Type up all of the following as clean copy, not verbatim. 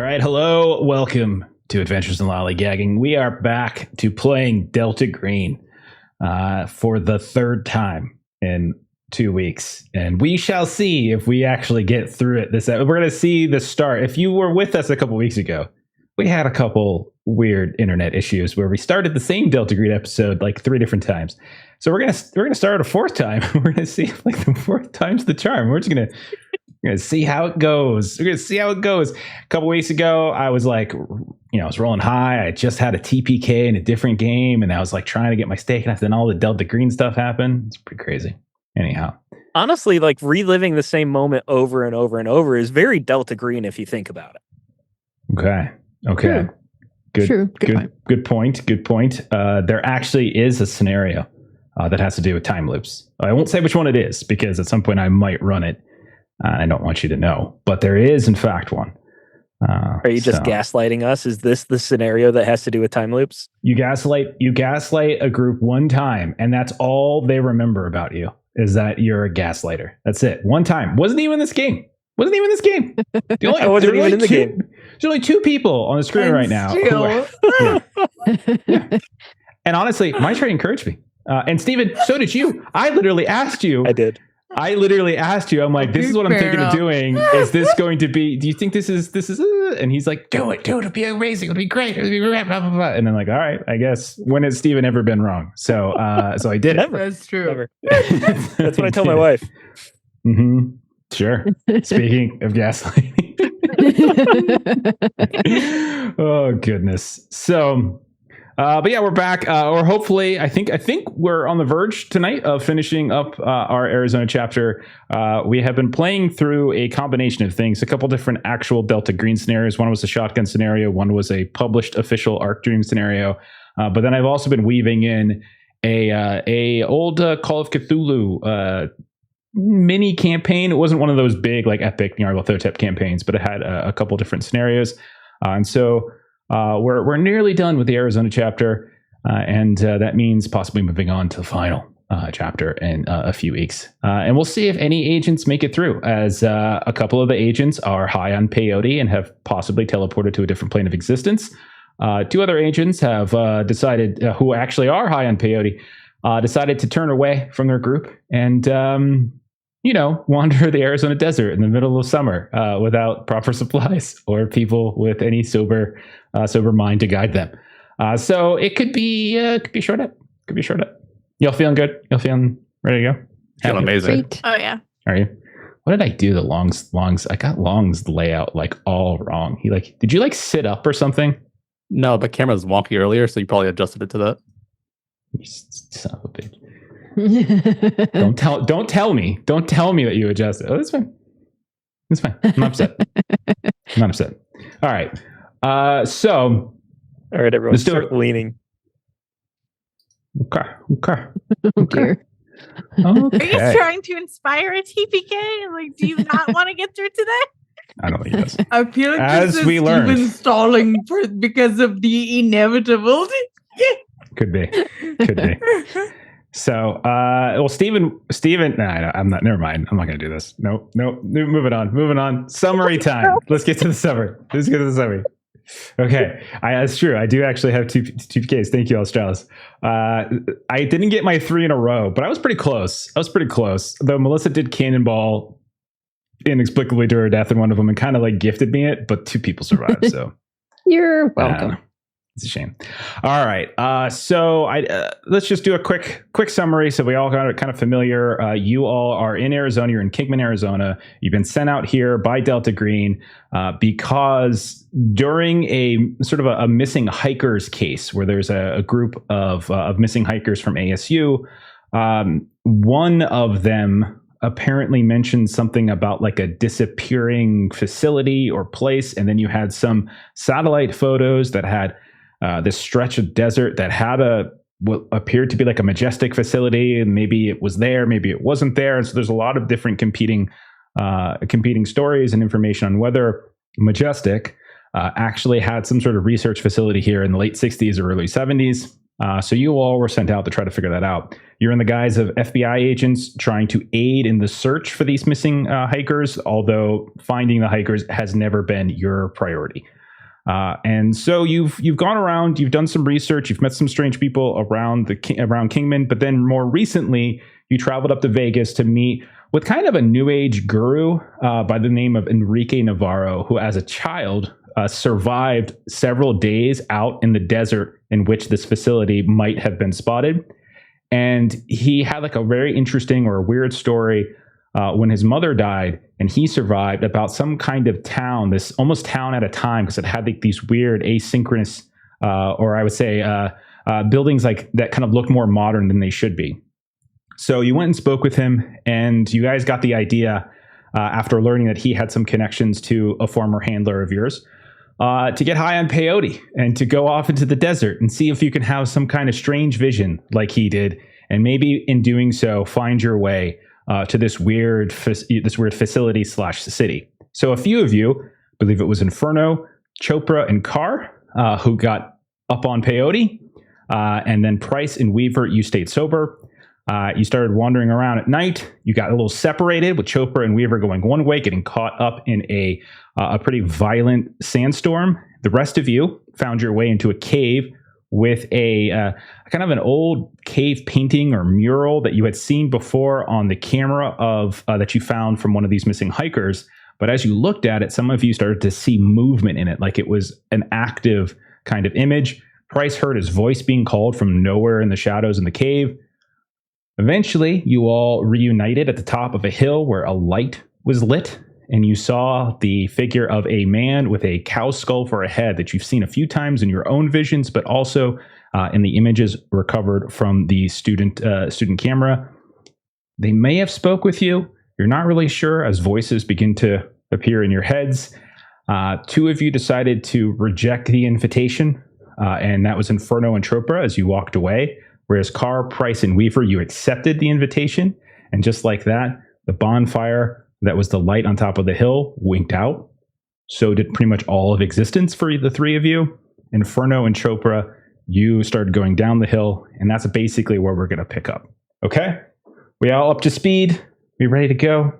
All right, hello, welcome to Adventures in Lollygagging. We are back to playing deltagreen for the third time in 2 weeks, and we shall see if we actually get through it. We're going to see the start. If you were with us a couple weeks ago, we had a couple weird internet issues where we started the same deltagreen episode like 3 different times. So we're gonna start a 4th time. We're gonna see if like the 4th time's the charm. We're gonna see how it goes. We're gonna see how it goes. A couple weeks ago, I was like, I was rolling high. I just had a TPK in a different game, and I was like trying to get my stake, and then all the deltagreen stuff happened. It's pretty crazy. Anyhow, honestly, like reliving the same moment over and over and over is very deltagreen if you think about it. Okay. Good point. There actually is a scenario that has to do with time loops. I won't say which one it is because at some point I might run it. I don't want you to know, but there is in fact one. Are you just gaslighting us? Is this the scenario that has to do with time loops? You gaslight a group one time, and that's all they remember about you is that you're a gaslighter. That's it. One time. Wasn't even in this game. I wasn't even in the game. There's only 2 people on the screen right now. Yeah. And honestly, my trade encouraged me. And Steven, so did you. I literally asked you. I did. I literally asked you. I'm like, this is what I'm thinking of doing. Is this going to be? Do you think this is? And he's like, do it. It'll be amazing. It'll be great. It'll be blah, blah, blah. And I'm like, all right, I guess. When has Steven ever been wrong? So I did. Never. That's true. Never. That's what I tell my wife. Mm-hmm. Sure. Speaking of gaslighting. Oh goodness. So, but yeah, we're back. Or hopefully, I think we're on the verge tonight of finishing up our Arizona chapter. We have been playing through a combination of things, a couple different actual deltagreen scenarios. One was a shotgun scenario. One was a published official Arc Dream scenario. But then I've also been weaving in a old Call of Cthulhu mini campaign. It wasn't one of those big like epic Nyarlathotep campaigns, but it had a couple different scenarios. And so we're nearly done with the Arizona chapter, and that means possibly moving on to the final chapter in a few weeks. And we'll see if any agents make it through, as a couple of the agents are high on peyote and have possibly teleported to a different plane of existence. 2 other agents have decided, who actually are high on peyote, decided to turn away from their group and wander the Arizona desert in the middle of summer without proper supplies or people with any sober mind to guide them. So it could be short up. Could be short up. Y'all feeling good? Y'all feeling ready to go? Feel amazing. Great. Oh yeah. Are you? What did I do? The longs. I got Long's layout like all wrong. Did you like sit up or something? No, the camera was wonky earlier, so you probably adjusted it to that. You son of a bitch. Don't tell me that you adjusted. Oh, that's fine. I'm not upset. All right. So all right, everyone, start leaning. Okay. Okay. Okay. Are you trying to inspire a TPK? Like, do you not want to get through today? I don't think he does. I feel like As this is we learned. Steven stalling because of the inevitable. Could be. So, well, Steven, no, I'm not, never mind. I'm not going to do this. Nope. Moving on. Summary time. Let's get to the summary. Okay. That's true. I do actually have two PKs. Thank you, Australis. I didn't get my 3 in a row, but I was pretty close. Though Melissa did cannonball inexplicably to her death in one of them and kind of like gifted me it, but 2 people survived. So You're welcome. It's a shame. All right. So let's just do a quick summary so we all got kind of familiar. You all are in Arizona. You're in Kingman, Arizona. You've been sent out here by deltagreen because during a sort of a missing hikers case where there's a group of missing hikers from ASU, one of them apparently mentioned something about like a disappearing facility or place. And then you had some satellite photos that had this stretch of desert that had what appeared to be like a majestic facility, and maybe it was there, maybe it wasn't there. And so there's a lot of different competing stories and information on whether Majestic actually had some sort of research facility here in the late 60s or early 70s. So you all were sent out to try to figure that out. You're in the guise of FBI agents trying to aid in the search for these missing hikers, although finding the hikers has never been your priority. And so you've gone around, you've done some research, you've met some strange people around Kingman, but then more recently you traveled up to Vegas to meet with kind of a new age guru by the name of Enrique Navarro, who as a child survived several days out in the desert in which this facility might have been spotted. And he had like a very interesting or a weird story when his mother died and he survived about some kind of town, this almost town at a time, because it had like these weird asynchronous, or I would say buildings like that kind of look more modern than they should be. So you went and spoke with him, and you guys got the idea after learning that he had some connections to a former handler of yours to get high on peyote and to go off into the desert and see if you can have some kind of strange vision like he did, and maybe in doing so find your way to this weird facility / city. So a few of you, I believe it was Inferno, Chopra, and Carr, who got up on peyote, and then Price and Weaver, you stayed sober. You started wandering around at night. You got a little separated, with Chopra and Weaver going one way, getting caught up in a pretty violent sandstorm. The rest of you found your way into a cave with a kind of an old cave painting or mural that you had seen before on the camera of that you found from one of these missing hikers. But as you looked at it, some of you started to see movement in it, like it was an active kind of image. Price heard his voice being called from nowhere in the shadows in the cave. Eventually, you all reunited at the top of a hill where a light was lit, and you saw the figure of a man with a cow skull for a head that you've seen a few times in your own visions, but also in the images recovered from the student camera. They may have spoke with you. You're not really sure as voices begin to appear in your heads. Two of you decided to reject the invitation, and that was Inferno and Chopra as you walked away. Whereas Carr, Price, and Weaver, you accepted the invitation. And just like that, the bonfire that was the light on top of the hill winked out. So did pretty much all of existence for the three of you. Inferno and Chopra, you started going down the hill. And that's basically where we're going to pick up. Okay? We all up to speed? We ready to go?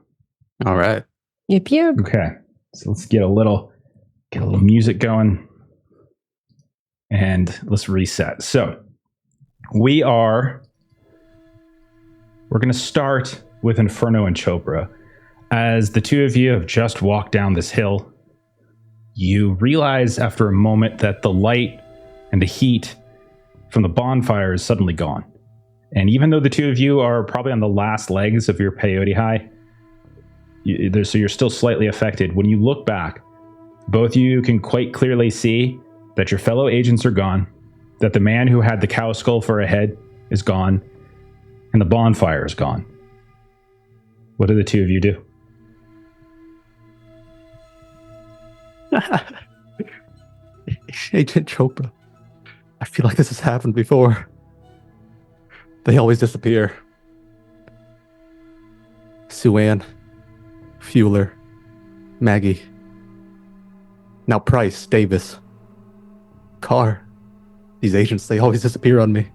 All right. Yep. Okay. So let's get a little music going. And let's reset. So we're going to start with Inferno and Chopra. As the two of you have just walked down this hill, you realize after a moment that the light and the heat from the bonfire is suddenly gone. And even though the two of you are probably on the last legs of your peyote high, so you're still slightly affected, when you look back, both of you can quite clearly see that your fellow agents are gone, that the man who had the cow skull for a head is gone, and the bonfire is gone. What do the two of you do? Agent Chopra. I feel like this has happened before. They always disappear. Sue-Ann, Fueler, Maggie. Now Price, Davis, Carr. These agents, they always disappear on me.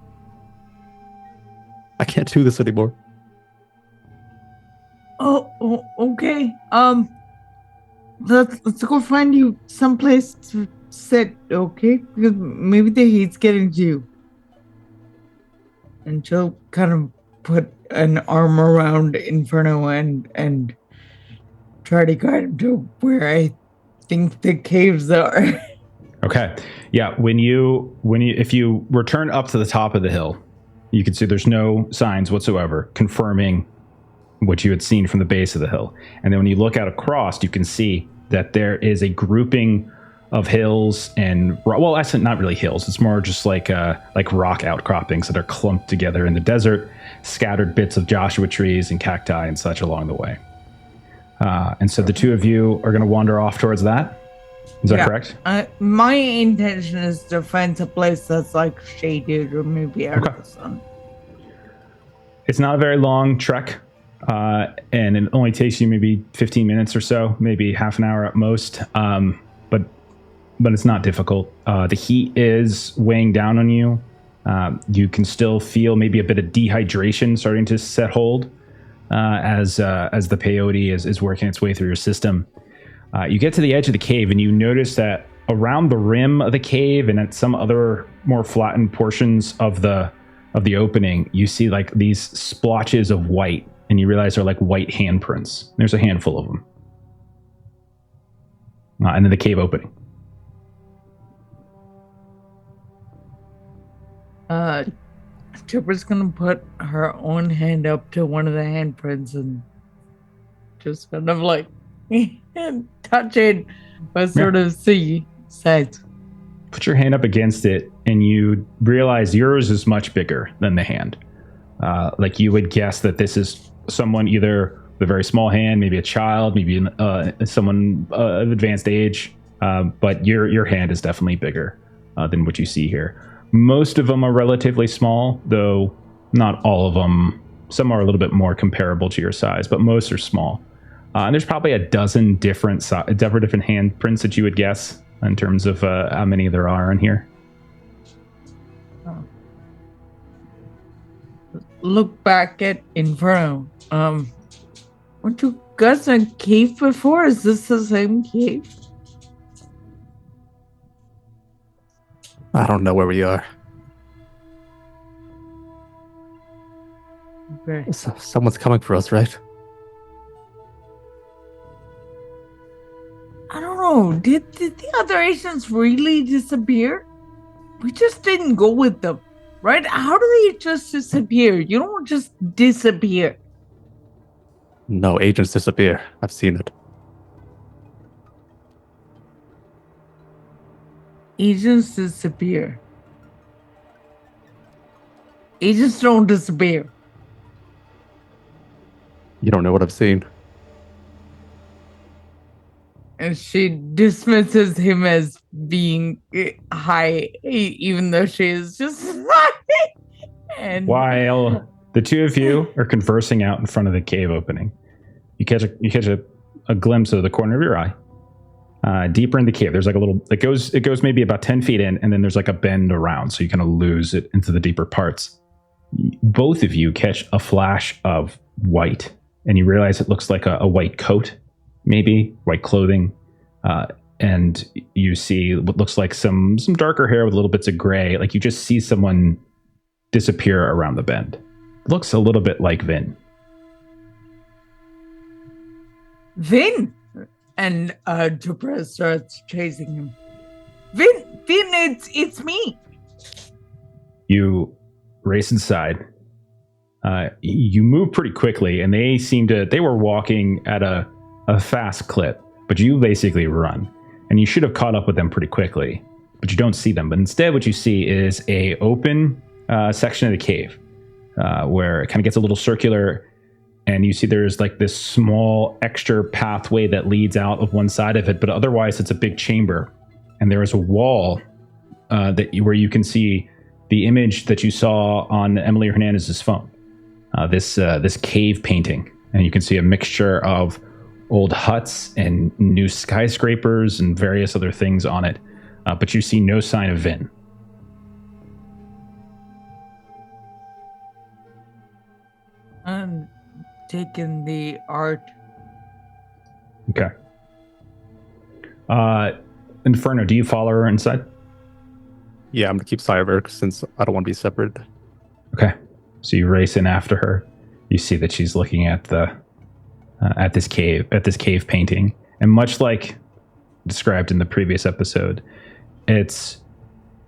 I can't do this anymore. Oh, okay. Let's go find you someplace to sit, okay? Because maybe the heat's getting to you. And she'll kind of put an arm around Inferno and try to guide him to where I think the caves are. Okay. Yeah, if you return up to the top of the hill, you can see there's no signs whatsoever confirming what you had seen from the base of the hill. And then when you look out across, you can see that there is a grouping of hills and, well, that's not really hills. It's more just like rock outcroppings that are clumped together in the desert, scattered bits of Joshua trees and cacti and such along the way. And so the two of you are going to wander off towards that. Is that correct? My intention is to find a place that's like shaded or maybe out of the sun. It's not a very long trek, and it only takes you maybe 15 minutes or so, maybe half an hour at most. But it's not difficult. The heat is weighing down on you. You can still feel maybe a bit of dehydration starting to set hold as the peyote is working its way through your system. You get to the edge of the cave, and you notice that around the rim of the cave and at some other more flattened portions of the opening, you see like these splotches of white, and you realize they're like white handprints. There's a handful of them. And then the cave opening. Chipper's gonna put her own hand up to one of the handprints and just kind of like touch it, but sort of see sides. Put your hand up against it, and you realize yours is much bigger than the hand. Like you would guess that this is someone either with a very small hand, maybe a child, maybe someone of advanced age, but your hand is definitely bigger than what you see here. Most of them are relatively small, though not all of them. Some are a little bit more comparable to your size, but most are small. And there's probably a dozen different handprints that you would guess in terms of how many there are in here. Look back at Inferno. Weren't you guys in a cave before? Is this the same cave? I don't know where we are. Okay. Someone's coming for us, right? I don't know. Did the other agents really disappear? We just didn't go with them, right? How do they just disappear? You don't just disappear. No, agents disappear. I've seen it. Agents disappear. Agents don't disappear. You don't know what I've seen. And she dismisses him as being high, even though she is just high. And While the two of you are conversing out in front of the cave opening, you catch a glimpse of the corner of your eye. Deeper in the cave, there's like a little, it goes maybe about 10 feet in, and then there's like a bend around, so you kind of lose it into the deeper parts. Both of you catch a flash of white, and you realize it looks like a white coat, maybe white clothing, and you see what looks like some darker hair with little bits of gray. Like you just see someone disappear around the bend. Looks a little bit like Vin. Vin! And Jupiter starts chasing him. Vin, it's me. You race inside. You move pretty quickly, and they were walking at a fast clip, but you basically run. And you should have caught up with them pretty quickly, but you don't see them. But instead, what you see is a open section of the cave where it kind of gets a little circular. And you see there's like this small extra pathway that leads out of one side of it, but otherwise it's a big chamber. And there is a wall where you can see the image that you saw on Emily Hernandez's phone. This cave painting, and you can see a mixture of old huts and new skyscrapers and various other things on it. But you see no sign of Vin. I'm taking the art. Okay. Inferno, do you follow her inside? Yeah, I'm gonna keep sight of her since I don't want to be separated. Okay. So you race in after her. You see that she's looking at this cave painting, and much like described in the previous episode, it's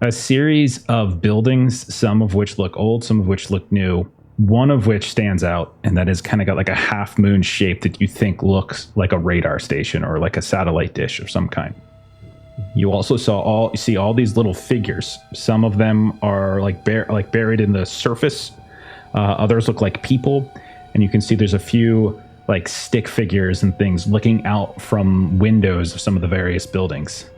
a series of buildings, some of which look old, some of which look new. One of which stands out, and that is kind of got like a half moon shape that you think looks like a radar station or like a satellite dish of some kind. You also see all these little figures. Some of them are like buried in the surface. Others look like people, and you can see there's a few like stick figures and things looking out from windows of some of the various buildings.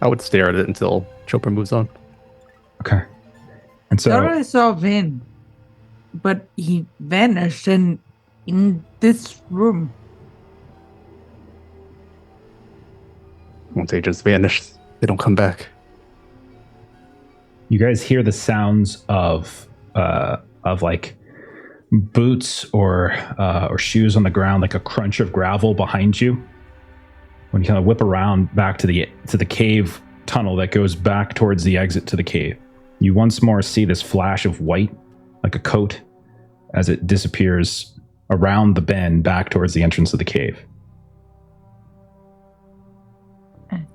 I would stare at it until Chopper moves on. Okay. And so I saw Vin, but he vanished in this room. Once agents vanish, they don't come back. you guys hear the sounds of like boots or shoes on the ground, like a crunch of gravel behind you. When you kind of whip around back to the cave tunnel that goes back towards the exit to the cave, you once more see this flash of white, like a coat, as it disappears around the bend back towards the entrance of the cave.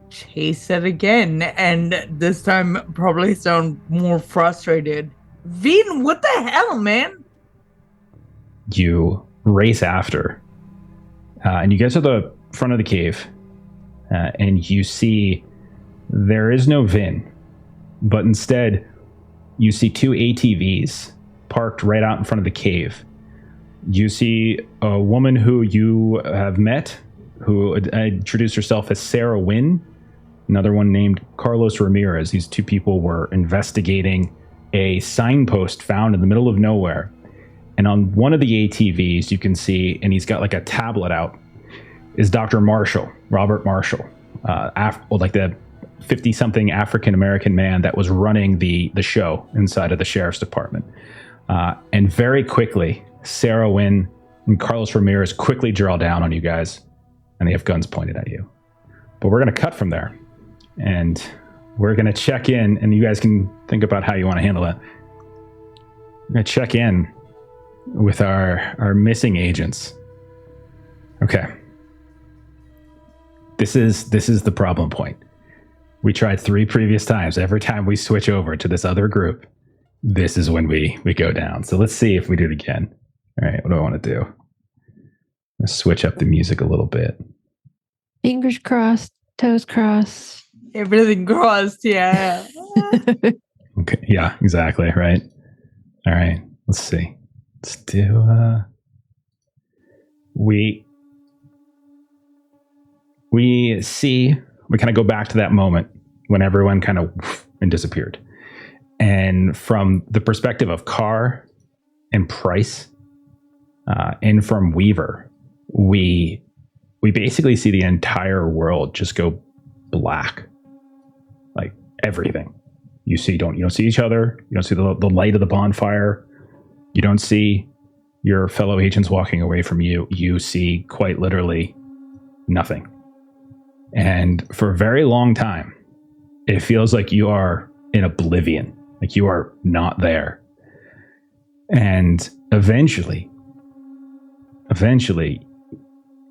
Chase it again, and this time probably sound more frustrated. Vin, what the hell, man? You race after, and you get to the front of the cave, and you see there is no Vin, but instead you see two ATVs parked right out in front of the cave. You see a woman who you have met, who introduced herself as Sarah Wynn, another one named Carlos Ramirez. These two people were investigating a signpost found in the middle of nowhere. And on one of the ATVs, you can see, and he's got like a tablet out, is Dr. Marshall, Robert Marshall, like the 50-something African-American man that was running the show inside of the sheriff's department. And very quickly, Sarah Wynn and Carlos Ramirez quickly draw down on you guys, and they have guns pointed at you. But we're going to cut from there, and we're going to check in, and you guys can think about how you want to handle it. We're going to check in with our missing agents. Okay. This is the problem point. We tried 3 previous times. Every time we switch over to this other group, this is when we go down. So let's see if we do it again. All right, what do I want to do? Let's switch up the music a little bit. Fingers crossed, toes crossed. Everything crossed, yeah. Okay, yeah, exactly, right? All right, let's see. Let's do, we kind of go back to that moment when everyone kind of and disappeared. And from the perspective of Carr and Price, and from Weaver, we basically see the entire world just go black. Like everything. You don't see each other. You don't see the light of the bonfire. You don't see your fellow agents walking away from you. You see quite literally nothing. And for a very long time, it feels like you are in oblivion, like you are not there. And eventually,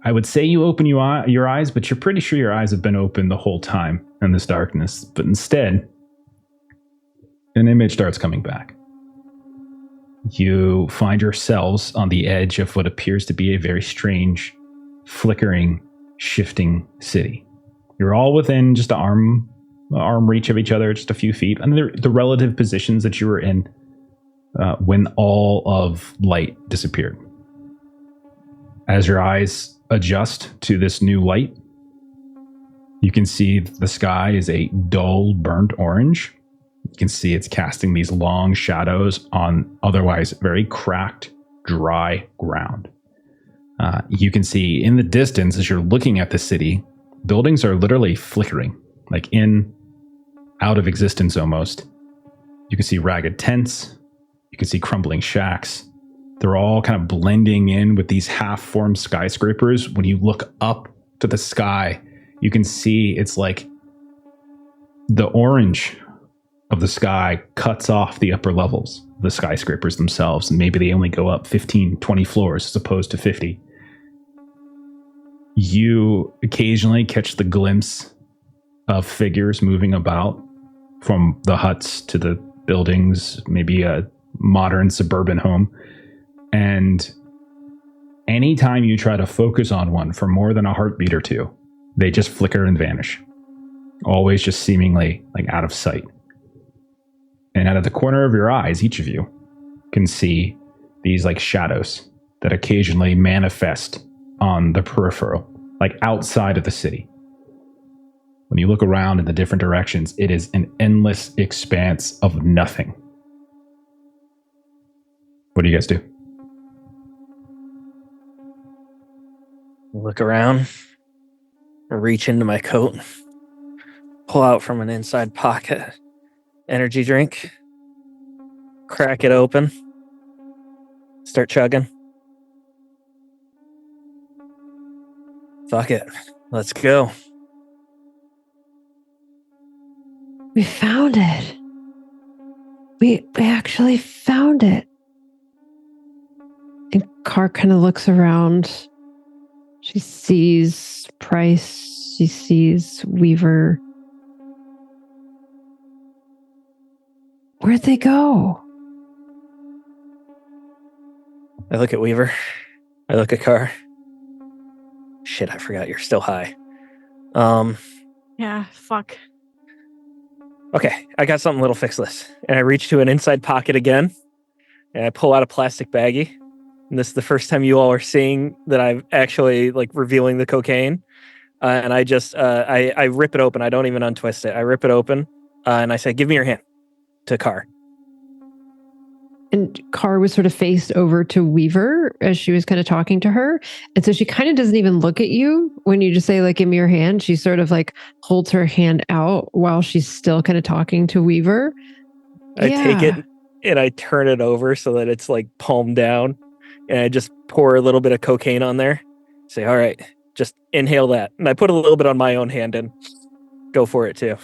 I would say you open your eyes, but you're pretty sure your eyes have been open the whole time in this darkness. But instead, an image starts coming back. You find yourselves on the edge of what appears to be a very strange, flickering, shifting city. You're all within just arm reach of each other, just a few feet, and the relative positions that you were in when all of light disappeared. As your eyes adjust to this new light, you can see the sky is a dull, burnt orange. You can see it's casting these long shadows on otherwise very cracked, dry ground. You can see in the distance, as you're looking at the city, buildings are literally flickering, like out of existence almost. You can see ragged tents. You can see crumbling shacks. They're all kind of blending in with these half-formed skyscrapers. When you look up to the sky, you can see it's like the orange of the sky cuts off the upper levels of the skyscrapers themselves, and maybe they only go up 15, 20 floors as opposed to 50. You occasionally catch the glimpse of figures moving about from the huts to the buildings, maybe a modern suburban home. And anytime you try to focus on one for more than a heartbeat or two, they just flicker and vanish. Always just seemingly like out of sight. And out of the corner of your eyes, each of you can see these like shadows that occasionally manifest on the peripheral, like outside of the city. When you look around in the different directions, it is an endless expanse of nothing. What do you guys do? Look around, reach into my coat, pull out from an inside pocket Energy drink. Crack it open. Start chugging. Fuck it. Let's go. We found it. We actually found it. And Car kind of looks around. She sees Price. She sees Weaver. Where'd they go? I look at Weaver. I look at Car. Shit, I forgot you're still high. Yeah, fuck. Okay, I got something that'll fix this. And I reach to an inside pocket again, and I pull out a plastic baggie. And this is the first time you all are seeing that I've actually revealing the cocaine. And I just I rip it open. I don't even untwist it. I rip it open, and I say, "Give me your hand," to Car. And Car was sort of faced over to Weaver as she was kind of talking to her. And so she kind of doesn't even look at you when you just say, give me your hand. She sort of holds her hand out while she's still kind of talking to Weaver. I take it and I turn it over so that it's palm down. And I just pour a little bit of cocaine on there. Say, all right, just inhale that. And I put a little bit on my own hand and go for it too.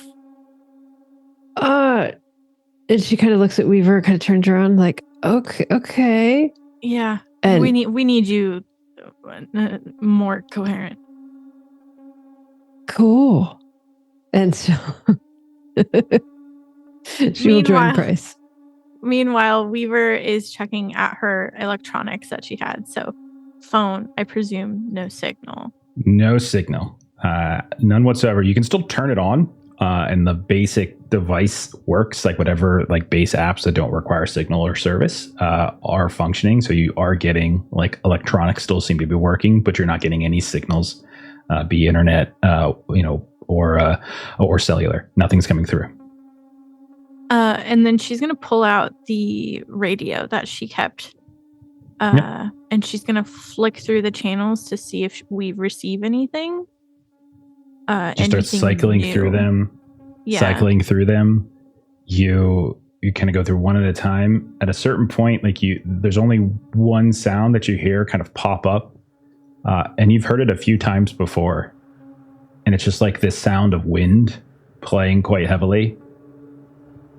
And she kind of looks at Weaver, kind of turns around okay. Yeah. And we need you more coherent. Cool. And so she will join Price. Meanwhile, Weaver is checking at her electronics that she had. So phone, I presume, no signal. No signal. None whatsoever. You can still turn it on. And the basic device works, whatever base apps that don't require signal or service are functioning. So you are getting electronics still seem to be working, but you're not getting any signals, be internet, or cellular. Nothing's coming through. And then she's gonna pull out the radio that she kept, and she's gonna flick through the channels to see if we receive anything. Just start cycling through them. Yeah. Cycling through them. You kind of go through one at a time. At a certain point, there's only one sound that you hear kind of pop up, and you've heard it a few times before, and it's just this sound of wind playing quite heavily.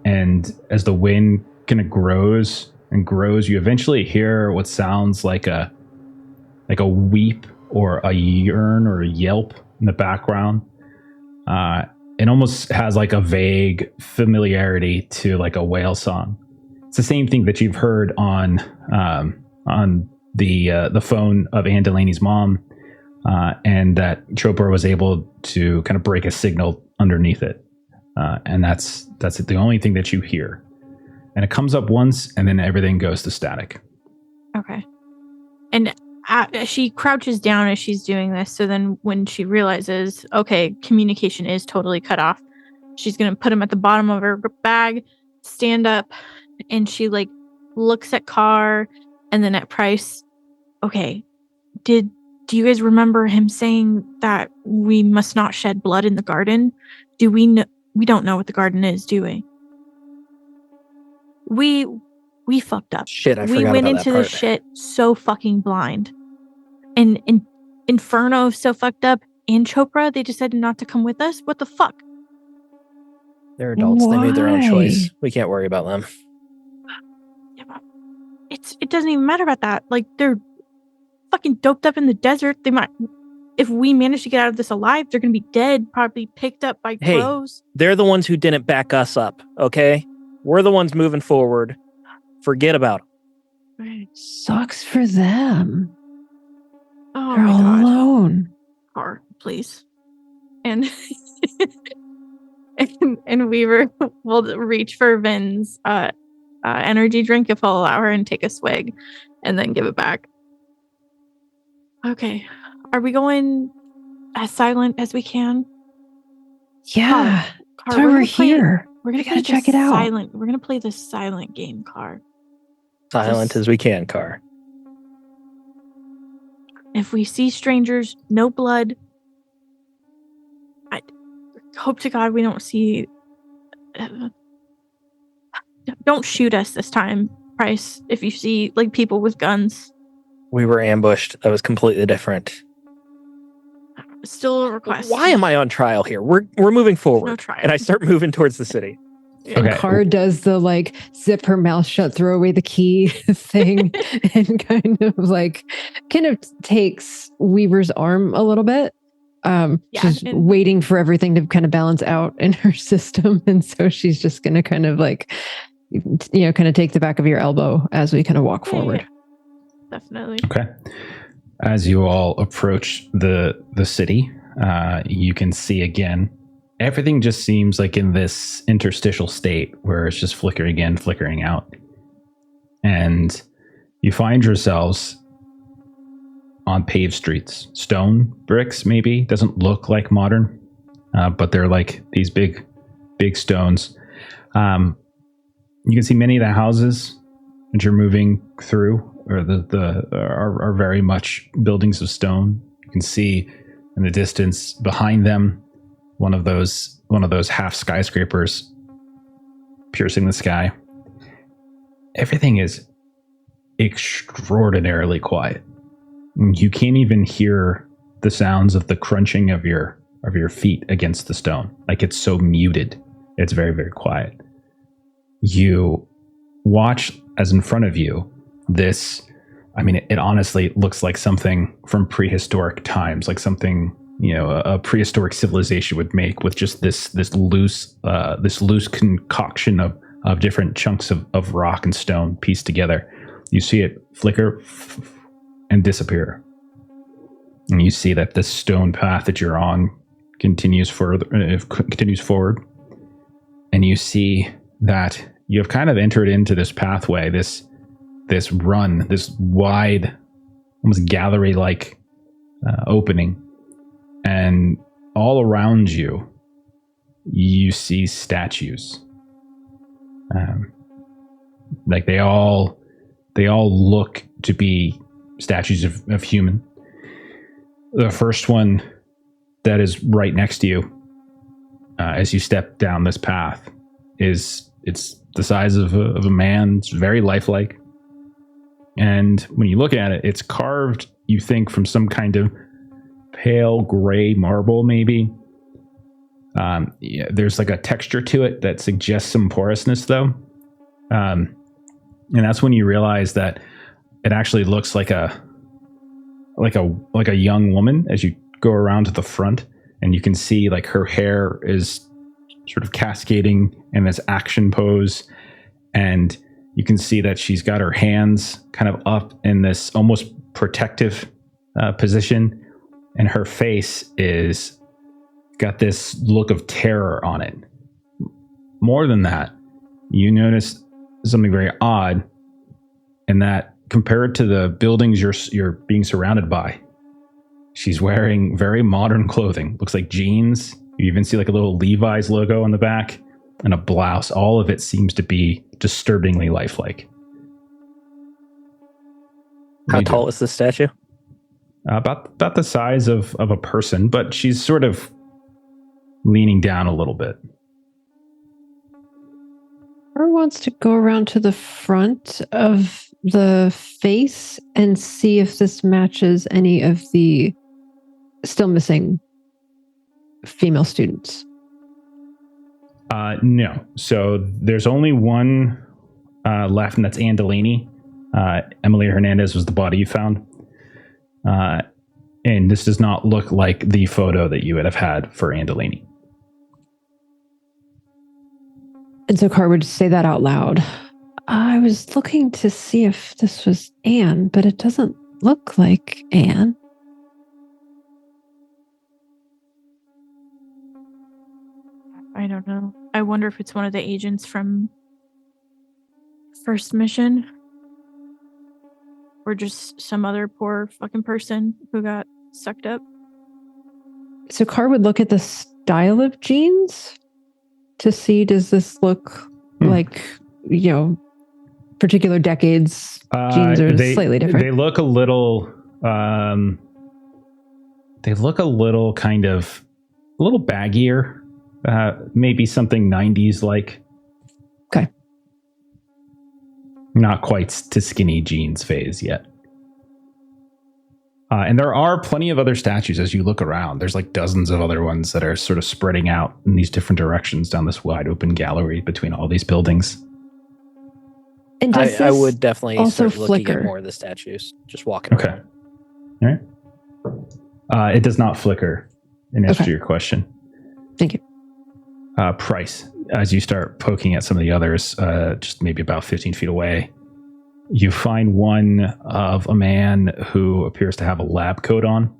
And as the wind kind of grows and grows, you eventually hear what sounds like a weep or a yearn or a yelp in the background. It almost has a vague familiarity to a whale song. It's the same thing that you've heard on the phone of Anne Delaney's mom, and that Chopra was able to kind of break a signal underneath it. And that's the only thing that you hear. And it comes up once, and then everything goes to static. Okay. And she crouches down as she's doing this. So then when she realizes, okay, communication is totally cut off, she's going to put him at the bottom of her bag, stand up, and she looks at Carr and then at Price. Okay, do you guys remember him saying that we must not shed blood in the garden? Do we know? We don't know what the garden is, do we? We fucked up. Shit, I we forgot went about into that this part. shit so fucking blind. And Inferno so fucked up. And Chopra, they decided not to come with us. What the fuck? They're adults. They made their own choice. Why? We can't worry about them. Yeah, but it doesn't even matter about that. They're fucking doped up in the desert. They might, if we manage to get out of this alive, they're gonna be dead, probably picked up by Hey. crows. They're the ones who didn't back us up, okay? We're the ones moving forward. Forget about them. Right. Sucks for them. Oh They're my all god. alone. Car, please. And and Weaver will reach for Vin's energy drink if I'll allow her and take a swig and then give it back. Okay. Are we going as silent as we can? Yeah. That's why we're we're gonna play- here. We're gonna We gotta play check it out. We're gonna play the silent game, Car. Silent Just- as we can, Car. If we see strangers, no blood. I hope to God we don't see Don't shoot us this time, Price. If you see like people with guns, We were ambushed. That was completely different. still a request. Why am I on trial here? We're moving forward. No trial. And I start moving towards the city. And Okay. Car does the like zip her mouth shut, throw away the key thing, and kind of takes Weaver's arm a little bit. She's and- waiting for everything to kind of balance out in her system, and so she's just going to kind of like, kind of take the back of your elbow as we kind of walk forward. Yeah. Definitely. Okay. As you all approach the city, you can see again, everything just seems like in this interstitial state where it's just flickering in, flickering out. And you find yourselves on paved streets. Stone, bricks, maybe. Doesn't look like modern, but they're like these big stones. You can see many of the houses that you're moving through are very much buildings of stone. You can see in the distance behind them one of those half skyscrapers piercing the sky. Everything is extraordinarily quiet. You can't even hear the sounds of the crunching of your feet against the stone. Like, it's so muted. It's very, very quiet. You watch as in front of you this, it honestly looks like something from prehistoric times, like something, a prehistoric civilization would make, with just this loose concoction of different chunks of rock and stone pieced together. You see it flicker and disappear. And you see that the stone path that you're on continues forward. And you see that you have kind of entered into this pathway, this run, this wide, almost gallery-like opening. And all around you, you see statues. Like they all look to be statues of human. The first one that is right next to you, as you step down this path, it's the size of a man. It's very lifelike. And when you look at it, it's carved, you think, from some kind of pale gray marble, maybe. There's like a texture to it that suggests some porousness, though. And that's when you realize that it actually looks like a young woman as you go around to the front, and you can see like her hair is sort of cascading in this action pose, and you can see that she's got her hands kind of up in this almost protective position, and her face is got this look of terror on it. More than that, you notice something very odd, in that compared to the buildings you're being surrounded by, she's wearing very modern clothing. Looks like jeans. You even see like a little Levi's logo on the back and a blouse. All of it seems to be disturbingly lifelike. How tall is this statue? About the size of a person, but she's sort of leaning down a little bit. Or wants to go around to the front of the face and see if this matches any of the still missing female students. No. So there's only one left, and that's Anne Delaney. Emily Hernandez was the body you found. And this does not look like the photo that you would have had for Anne Delaney. And so Car would say that out loud. I was looking to see if this was Anne, but it doesn't look like Anne. I don't know. I wonder if it's one of the agents from First Mission. Or just some other poor fucking person who got sucked up. So Car would look at the style of jeans to see, does this look like, particular decades jeans are slightly different? They look a little kind of a little baggier. Maybe something 90s like. Okay. not quite to skinny jeans phase yet. And there are plenty of other statues as you look around. There's like dozens of other ones that are sort of spreading out in these different directions down this wide open gallery between all these buildings. And I would definitely also start looking at flicker? more of the statues, just walking Okay. around. All right. It does not flicker in answer Okay. to your question. Thank you. Price, as you start poking at some of the others, just maybe about 15 feet away, you find one of a man who appears to have a lab coat on.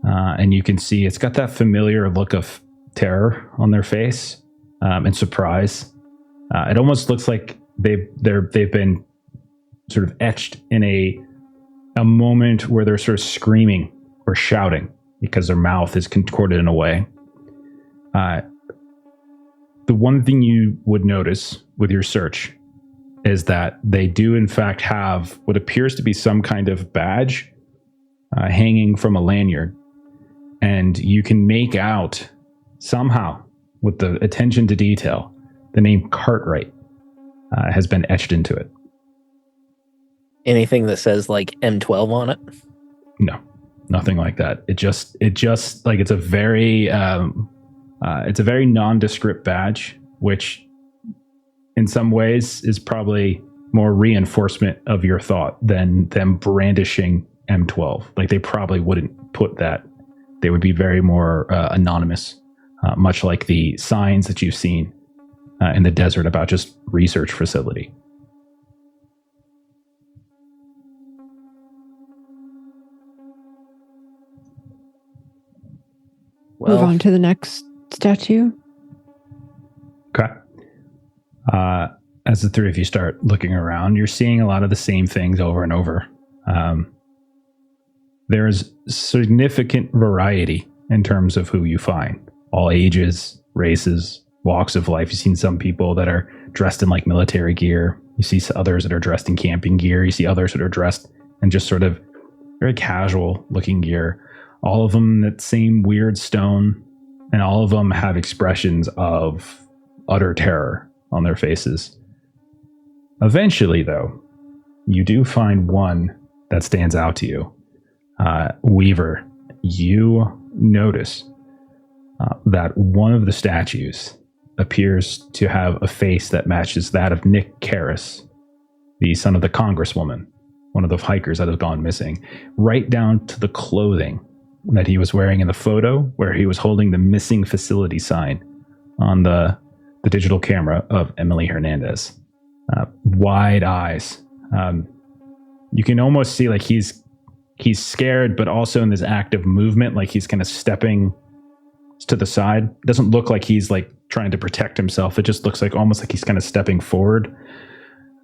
And you can see it's got that familiar look of terror on their face and surprise. It almost looks like they've been sort of etched in a moment where they're sort of screaming or shouting because their mouth is contorted in a way. The one thing you would notice with your search is that they do in fact have what appears to be some kind of badge hanging from a lanyard. And you can make out somehow, with the attention to detail, the name Cartwright has been etched into it. Anything that says like M12 on it? No, nothing like that. It just like it's a very nondescript badge, which in some ways is probably more reinforcement of your thought than them brandishing M12. Like they probably wouldn't put that. They would be very more anonymous, much like the signs that you've seen in the desert about just research facility. Well, Move on to the next statue. Okay. As the three of you start looking around, you're seeing a lot of the same things over and over. There is significant variety in terms of who you find. All ages, races, walks of life. You've seen some people that are dressed in like military gear. You see others that are dressed in camping gear. You see others that are dressed in just sort of very casual looking gear. All of them that same weird stone, and all of them have expressions of utter terror on their faces. Eventually, though, you do find one that stands out to you. Weaver, you notice that one of the statues appears to have a face that matches that of Nick Karras, the son of the congresswoman, one of the hikers that has gone missing, right down to the clothing that he was wearing in the photo where he was holding the missing facility sign on the digital camera of Emily Hernandez. Wide eyes. You can almost see like he's scared, but also in this active movement, like he's kind of stepping to the side. It doesn't look like he's like trying to protect himself. It just looks like almost like he's kind of stepping forward,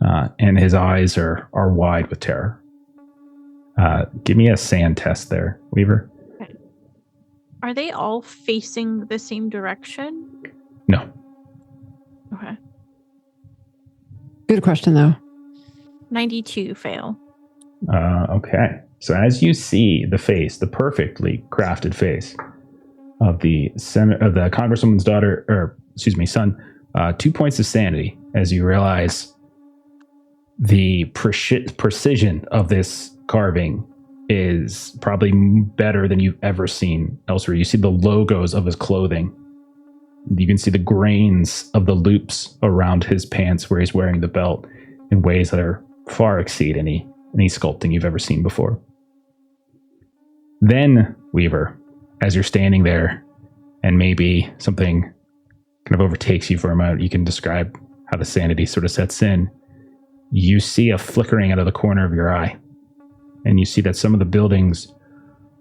and his eyes are wide with terror. Give me a sand test there, Weaver. Are they all facing the same direction? No. Okay. Good question, though. 92 fail. Okay. So as you see the face, the perfectly crafted face of the congresswoman's daughter, son, 2 points of sanity as you realize the precision of this carving is probably better than you've ever seen elsewhere. You see the logos of his clothing. You can see the grains of the loops around his pants where he's wearing the belt in ways that are far exceed any sculpting you've ever seen before. Then, Weaver, as you're standing there and maybe something kind of overtakes you for a moment, you can describe how the sanity sort of sets in. You see a flickering out of the corner of your eye. And you see that some of the buildings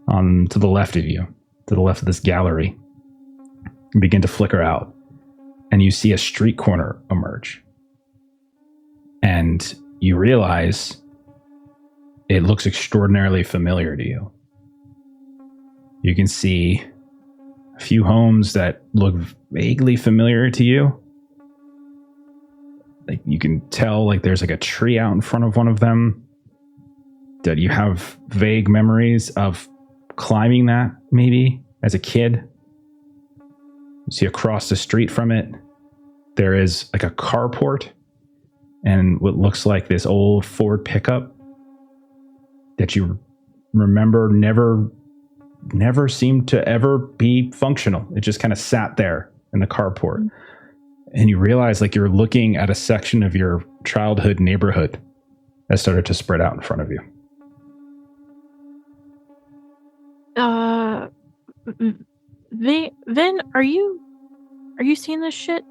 to the left of you, to the left of this gallery, begin to flicker out. And you see a street corner emerge. And you realize it looks extraordinarily familiar to you. You can see a few homes that look vaguely familiar to you. Like you can tell like there's like a tree out in front of one of them. That you have vague memories of climbing that maybe as a kid. You see across the street from it, there is like a carport and what looks like this old Ford pickup that you remember never seemed to ever be functional. It just kind of sat there in the carport. And you realize like you're looking at a section of your childhood neighborhood that started to spread out in front of you. Vin, are you seeing this shit?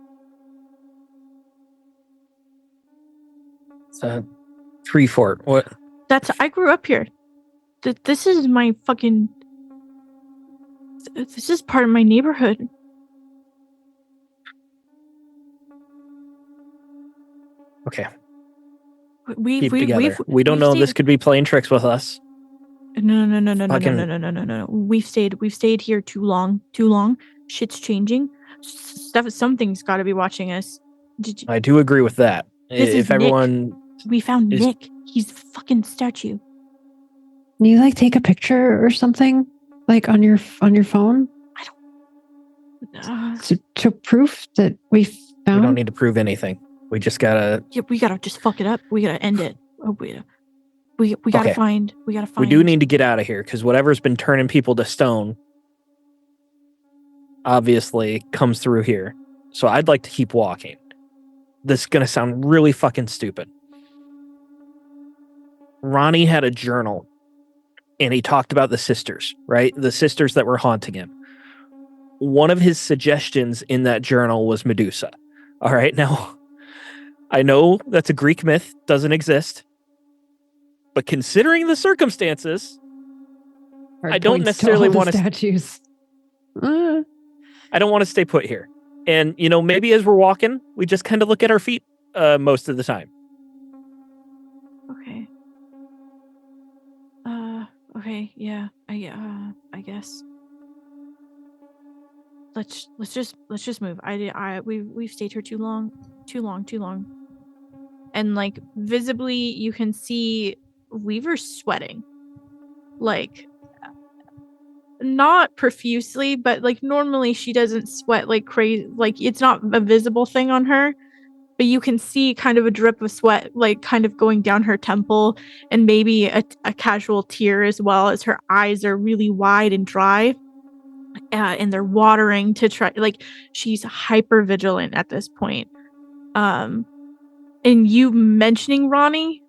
Tree fort. What? I grew up here. This is my fucking. This is part of my neighborhood. Okay. We don't know. This could be playing tricks with us. No. We've stayed here too long. Shit's changing. Something's got to be watching us. I do agree with that. If everyone, we found Nick. He's a fucking statue. Can you like take a picture or something, like on your phone? To proof that we found. We don't need to prove anything. We just gotta. Yeah, we gotta just fuck it up. We gotta end it. Oh, we gotta find. We gotta find. We do need to get out of here because whatever's been turning people to stone, obviously comes through here. So I'd like to keep walking. This is gonna sound really fucking stupid. Ronnie had a journal, and he talked about the sisters, right? The sisters that were haunting him. One of his suggestions in that journal was Medusa. All right, now, I know that's a Greek myth, doesn't exist. But considering the circumstances, I don't necessarily want to... Statues. I don't want to stay put here. And, maybe as we're walking, we just kind of look at our feet most of the time. Okay. Okay, yeah. I guess. Let's just move. We've stayed here too long. And like visibly you can see Weaver's sweating. Like not profusely, but like normally she doesn't sweat like crazy. Like it's not a visible thing on her, but you can see kind of a drip of sweat like kind of going down her temple, and maybe a casual tear as well, as her eyes are really wide and dry. And they're watering to try, like she's hyper vigilant at this point. And you mentioning Ronnie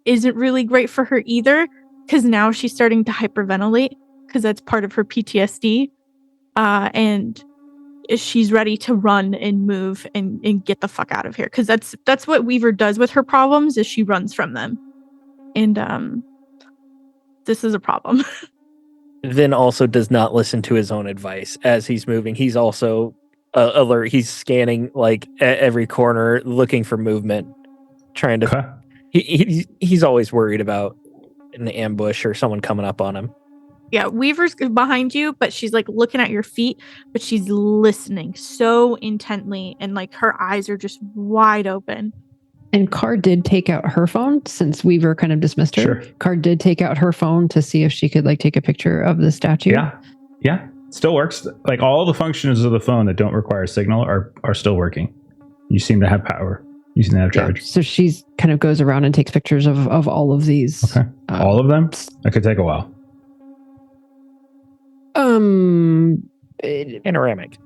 isn't really great for her either, because now she's starting to hyperventilate because that's part of her PTSD. And she's ready to run and move and get the fuck out of here, because that's what Weaver does with her problems, is she runs from them. And this is a problem. Vin also does not listen to his own advice as he's moving. He's also alert. He's scanning like at every corner, looking for movement, trying to. Okay. He's always worried about an ambush or someone coming up on him. Yeah, Weaver's behind you, but she's like looking at your feet, but she's listening so intently, and like her eyes are just wide open. And Car did take out her phone, since Weaver kind of dismissed her. Sure. Car did take out her phone to see if she could like take a picture of the statue. Yeah. Still works. Like all the functions of the phone that don't require signal are still working. You seem to have power. You seem to have charge. Yeah, so she's kind of goes around and takes pictures of all of these. Okay. All of them? That could take a while. Panoramic.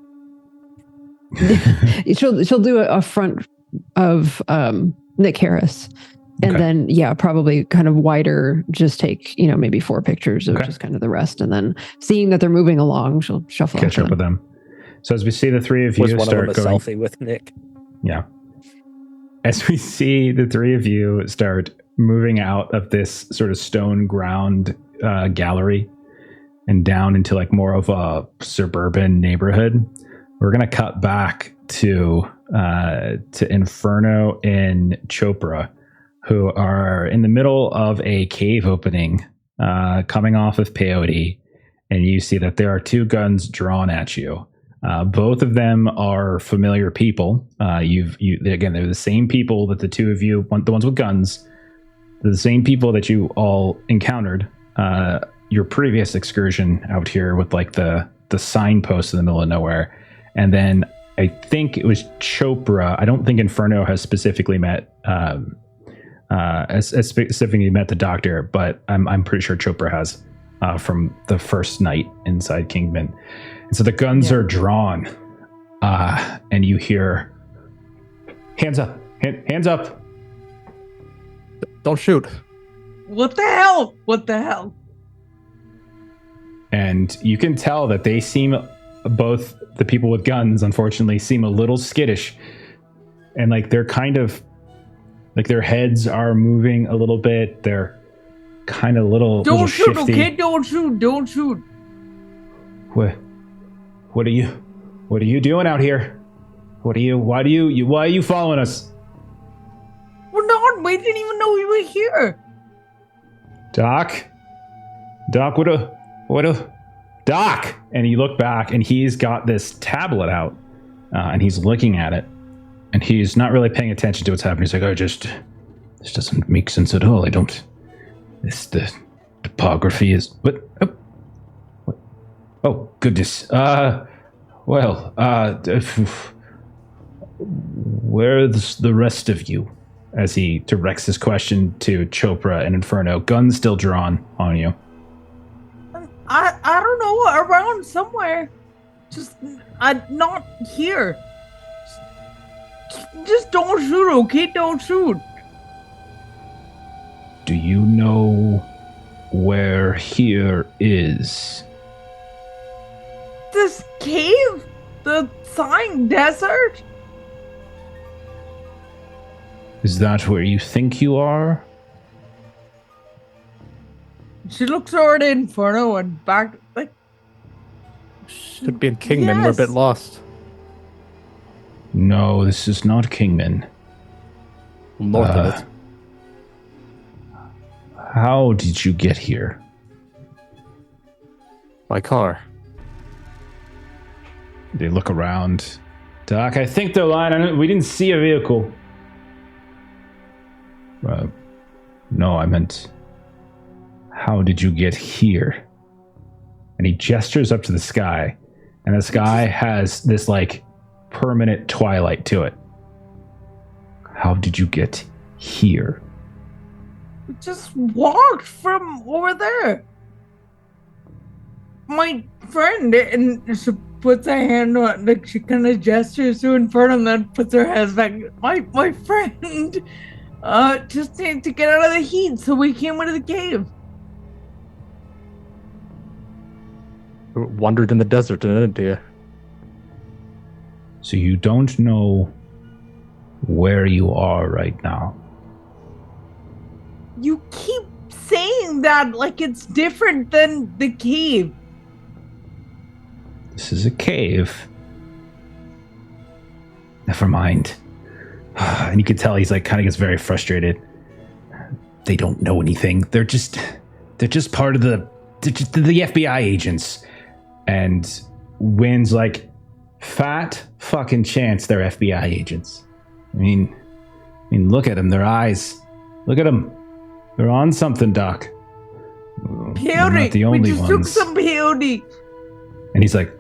she'll do a front of Nick Harris, and then probably kind of wider, just take maybe 4 pictures of just kind of the rest, and then seeing that they're moving along, she'll shuffle catch up with them. So as we see the three of you start going, selfie with Nick. Yeah. As we see the three of you start moving out of this sort of stone ground gallery and down into like more of a suburban neighborhood, we're going to cut back to Inferno and Chopra, who are in the middle of a cave opening, coming off of peyote, and you see that there are 2 guns drawn at you. Both of them are familiar people. Again, they're the same people that the 2 of you, the ones with guns, they're the same people that you all encountered your previous excursion out here with like the signpost in the middle of nowhere. And then I think it was Chopra. I don't think Inferno has specifically met has specifically met the doctor, but I'm pretty sure Chopra has from the first night inside Kingman. And so the guns are drawn, and you hear hands up, hands up. Don't shoot. What the hell? What the hell? And you can tell that they seem, both the people with guns, unfortunately, seem a little skittish. And like they're kind of, like their heads are moving a little bit. They're kind of little shoot, shifty. okay? Don't shoot. What are you doing out here? Why are you following us? We're not. We didn't even know we were here. Doc, Doc! And you look back, and he's got this tablet out, and he's looking at it, and he's not really paying attention to what's happening. He's like, this doesn't make sense at all. The topography is, what? Oh, goodness. Where's the rest of you? As he directs his question to Chopra and Inferno, guns still drawn on you. I don't know, around somewhere. Just, not here. Just don't shoot, okay? Don't shoot. Do you know where here is? This cave? The Sighing Desert? Is that where you think you are? She looks over to Inferno and back, like... Should be in Kingman. We're a bit lost. No, this is not Kingman. North of it. How did you get here? My car. They look around. Doc, I think they're lying. We didn't see a vehicle. No, I meant, how did you get here? And he gestures up to the sky, and the sky has this like permanent twilight to it. How did you get here? We just walked from over there. My friend, and she puts her hand on, like she kind of gestures to Inferno and then puts her hands back. My friend, just to get out of the heat, so we came into the cave. Wandered in the desert, didn't you? So you don't know where you are right now? You keep saying that like it's different than the cave. This is a cave. Never mind. And you can tell he's like kind of gets very frustrated. They don't know anything. They're just part of the FBI agents. And Wynn's like, fat fucking chance they're FBI agents. I mean, look at them. Their eyes. Look at them. They're on something, Doc. They're not the only we just took ones. some peyote. And he's like,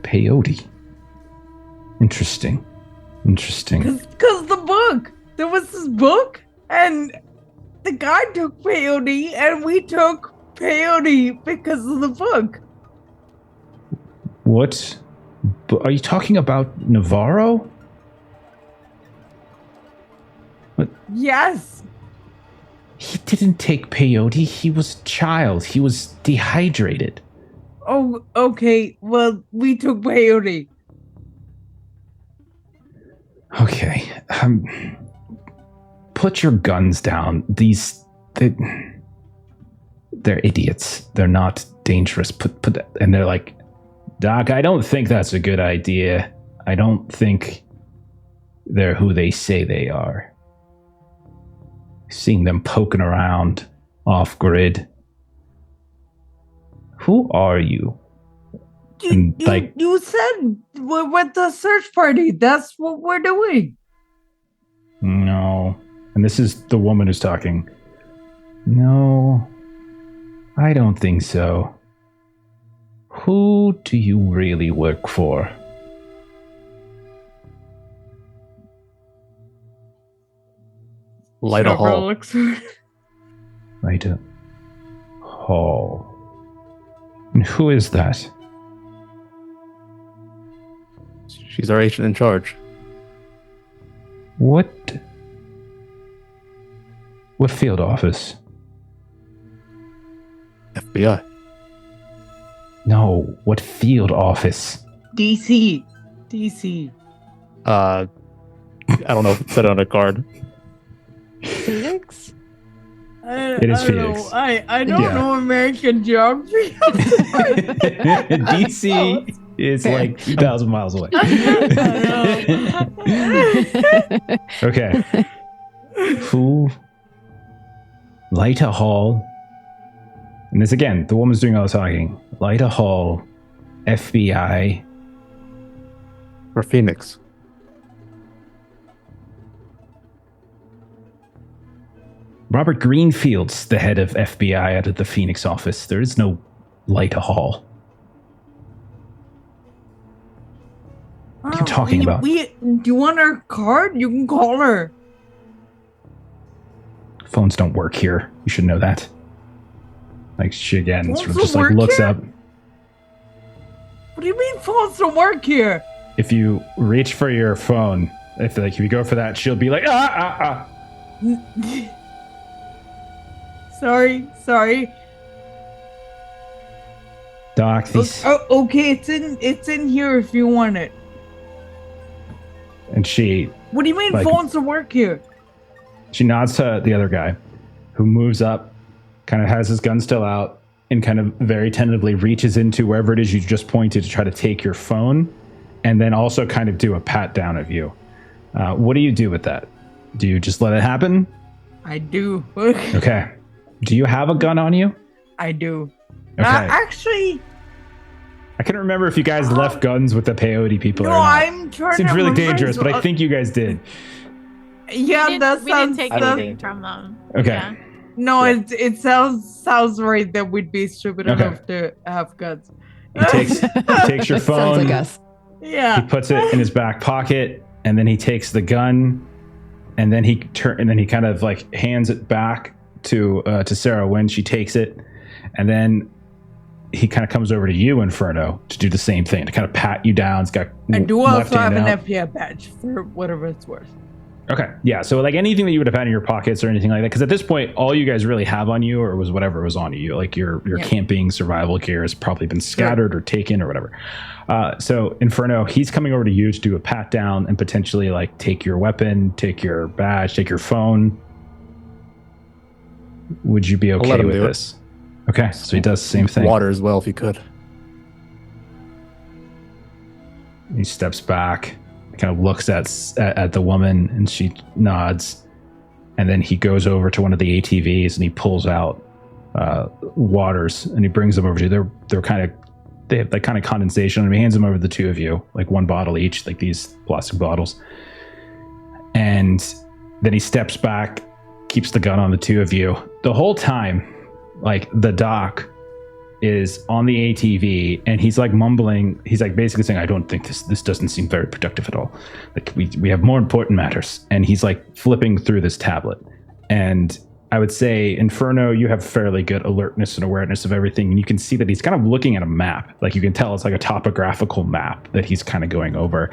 peyote. Interesting. Because the book. There was this book, and the guy took peyote, and we took peyote because of the book. What? Are you talking about Navarro? What? Yes. He didn't take peyote. He was a child. He was dehydrated. Oh, okay. Well, we took peyote. Okay. Put your guns down. They're idiots. They're not dangerous. And they're like, Doc, I don't think that's a good idea. I don't think they're who they say they are. Seeing them poking around off grid. Who are you? You said we're with the search party. That's what we're doing. No. And this is the woman who's talking. No, I don't think so. Who do you really work for? Light a Trevor hall. looks for- Light a hall. And who is that? She's our agent in charge. What field office? FBI. No, what field office? DC. I don't know if it said it on a card. Phoenix? It is I don't Phoenix. know. I don't Yeah. know American geography. DC is Fair. like 2,000 miles away. Okay. Who? Light a hall. And this again, the woman's doing all the talking. Light a hall. FBI. For Phoenix. Robert Greenfield's the head of FBI out of the Phoenix office. There is no Light a hall. What are you talking about? Do you want her card? You can call her. Phones don't work here. You should know that. Like she again Phones sort of don't just like work looks here? up. What do you mean phones don't work here? If you reach for your phone, if you go for that, she'll be like ah. Sorry. Doc, these Okay, it's in here if you want it. and she What do you mean Like- phones don't work here? She nods to the other guy, who moves up, kind of has his gun still out, and kind of very tentatively reaches into wherever it is you just pointed to try to take your phone, and then also kind of do a pat down of you. What do you do with that? Do you just let it happen? I do. Okay. Do you have a gun on you? I do. Okay. Actually, I can't remember if you guys left guns with the peyote people no, or not. I'm trying Seems to really remember. dangerous, but I think you guys did. Yeah, that we didn't sounds. take I anything from them. Okay. Yeah. No, it sounds right that we'd be stupid Okay. enough to have guns. He takes your Sounds phone. like us. Yeah. He puts it in his back pocket, and then he takes the gun, and then he kind of like hands it back to Sarah when she takes it, and then he kind of comes over to you, Inferno, to do the same thing, to kind of pat you down. It's got I do left also have hand an out. FBI badge for whatever it's worth. Okay, yeah. So like anything that you would have had in your pockets or anything like that, because at this point, all you guys really have on you, or was whatever was on you, like your Yeah. camping survival gear has probably been scattered or taken or whatever. So Inferno, he's coming over to you to do a pat down and potentially like take your weapon, take your badge, take your phone. Would you be let okay him with do it. this? Okay, so he does the same thing. Water as well, if you could. He steps back, kind of looks at the woman, and she nods. And then he goes over to one of the ATVs and he pulls out waters and he brings them over to you. They have that kind of condensation, and he hands them over to the two of you, like one bottle each, like these plastic bottles. And then he steps back, keeps the gun on the two of you. The whole time, like the doc is on the ATV and he's like mumbling. He's like basically saying, I don't think this doesn't seem very productive at all. Like we have more important matters. And he's like flipping through this tablet. And I would say, Inferno, you have fairly good alertness and awareness of everything. And you can see that he's kind of looking at a map. Like you can tell it's like a topographical map that he's kind of going over.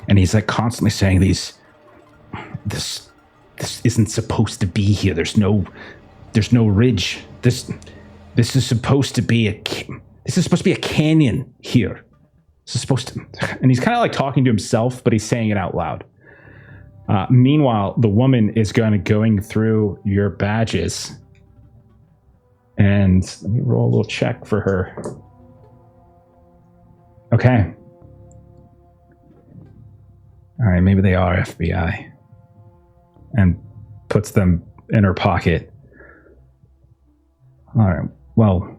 And he's like constantly saying this isn't supposed to be here. There's no ridge. This is supposed to be a canyon here. This is supposed to, and he's kind of like talking to himself, but he's saying it out loud. Meanwhile, the woman is going through your badges, and let me roll a little check for her. Okay. All right, maybe they are FBI, and puts them in her pocket. All right. Well,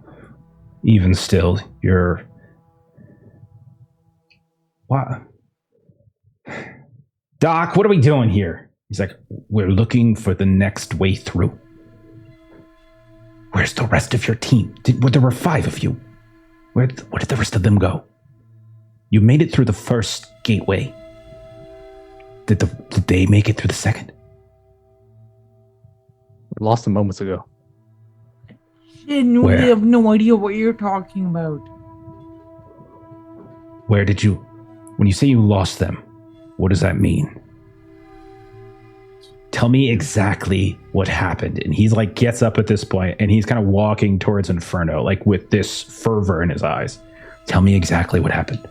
even still, you're... What? Doc, what are we doing here? He's like, we're looking for the next way through. Where's the rest of your team? There were 5 of you. Where did the rest of them go? You made it through the first gateway. Did they make it through the second? I lost them moments ago. Where? I have no idea what you're talking about. Where did you... When you say you lost them, what does that mean? Tell me exactly what happened. And he's like, gets up at this point, and he's kind of walking towards Inferno, like with this fervor in his eyes. Tell me exactly what happened.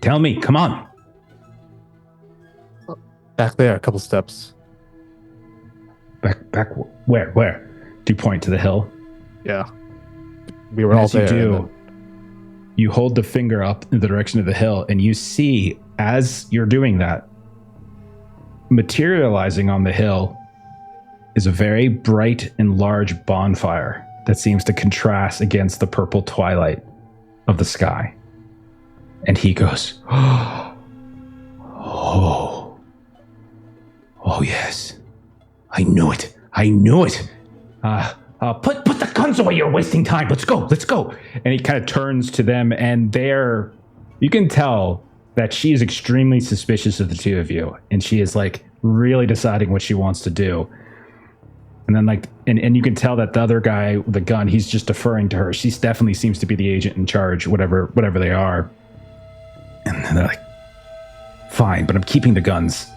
Tell me, come on. Back there, a couple steps. Back, where? Do you point to the hill? Yeah. We were all As you there. do, you hold the finger up in the direction of the hill, and you see, as you're doing that, materializing on the hill is a very bright and large bonfire that seems to contrast against the purple twilight of the sky. And he goes, oh yes, I knew it. Put the guns away, you're wasting time. Let's go. And he kind of turns to them, and you can tell that she is extremely suspicious of the two of you, and she is like really deciding what she wants to do. And then and you can tell that the other guy with the gun, he's just deferring to her. She definitely seems to be the agent in charge, whatever they are. And then they're like, fine, but I'm keeping the guns.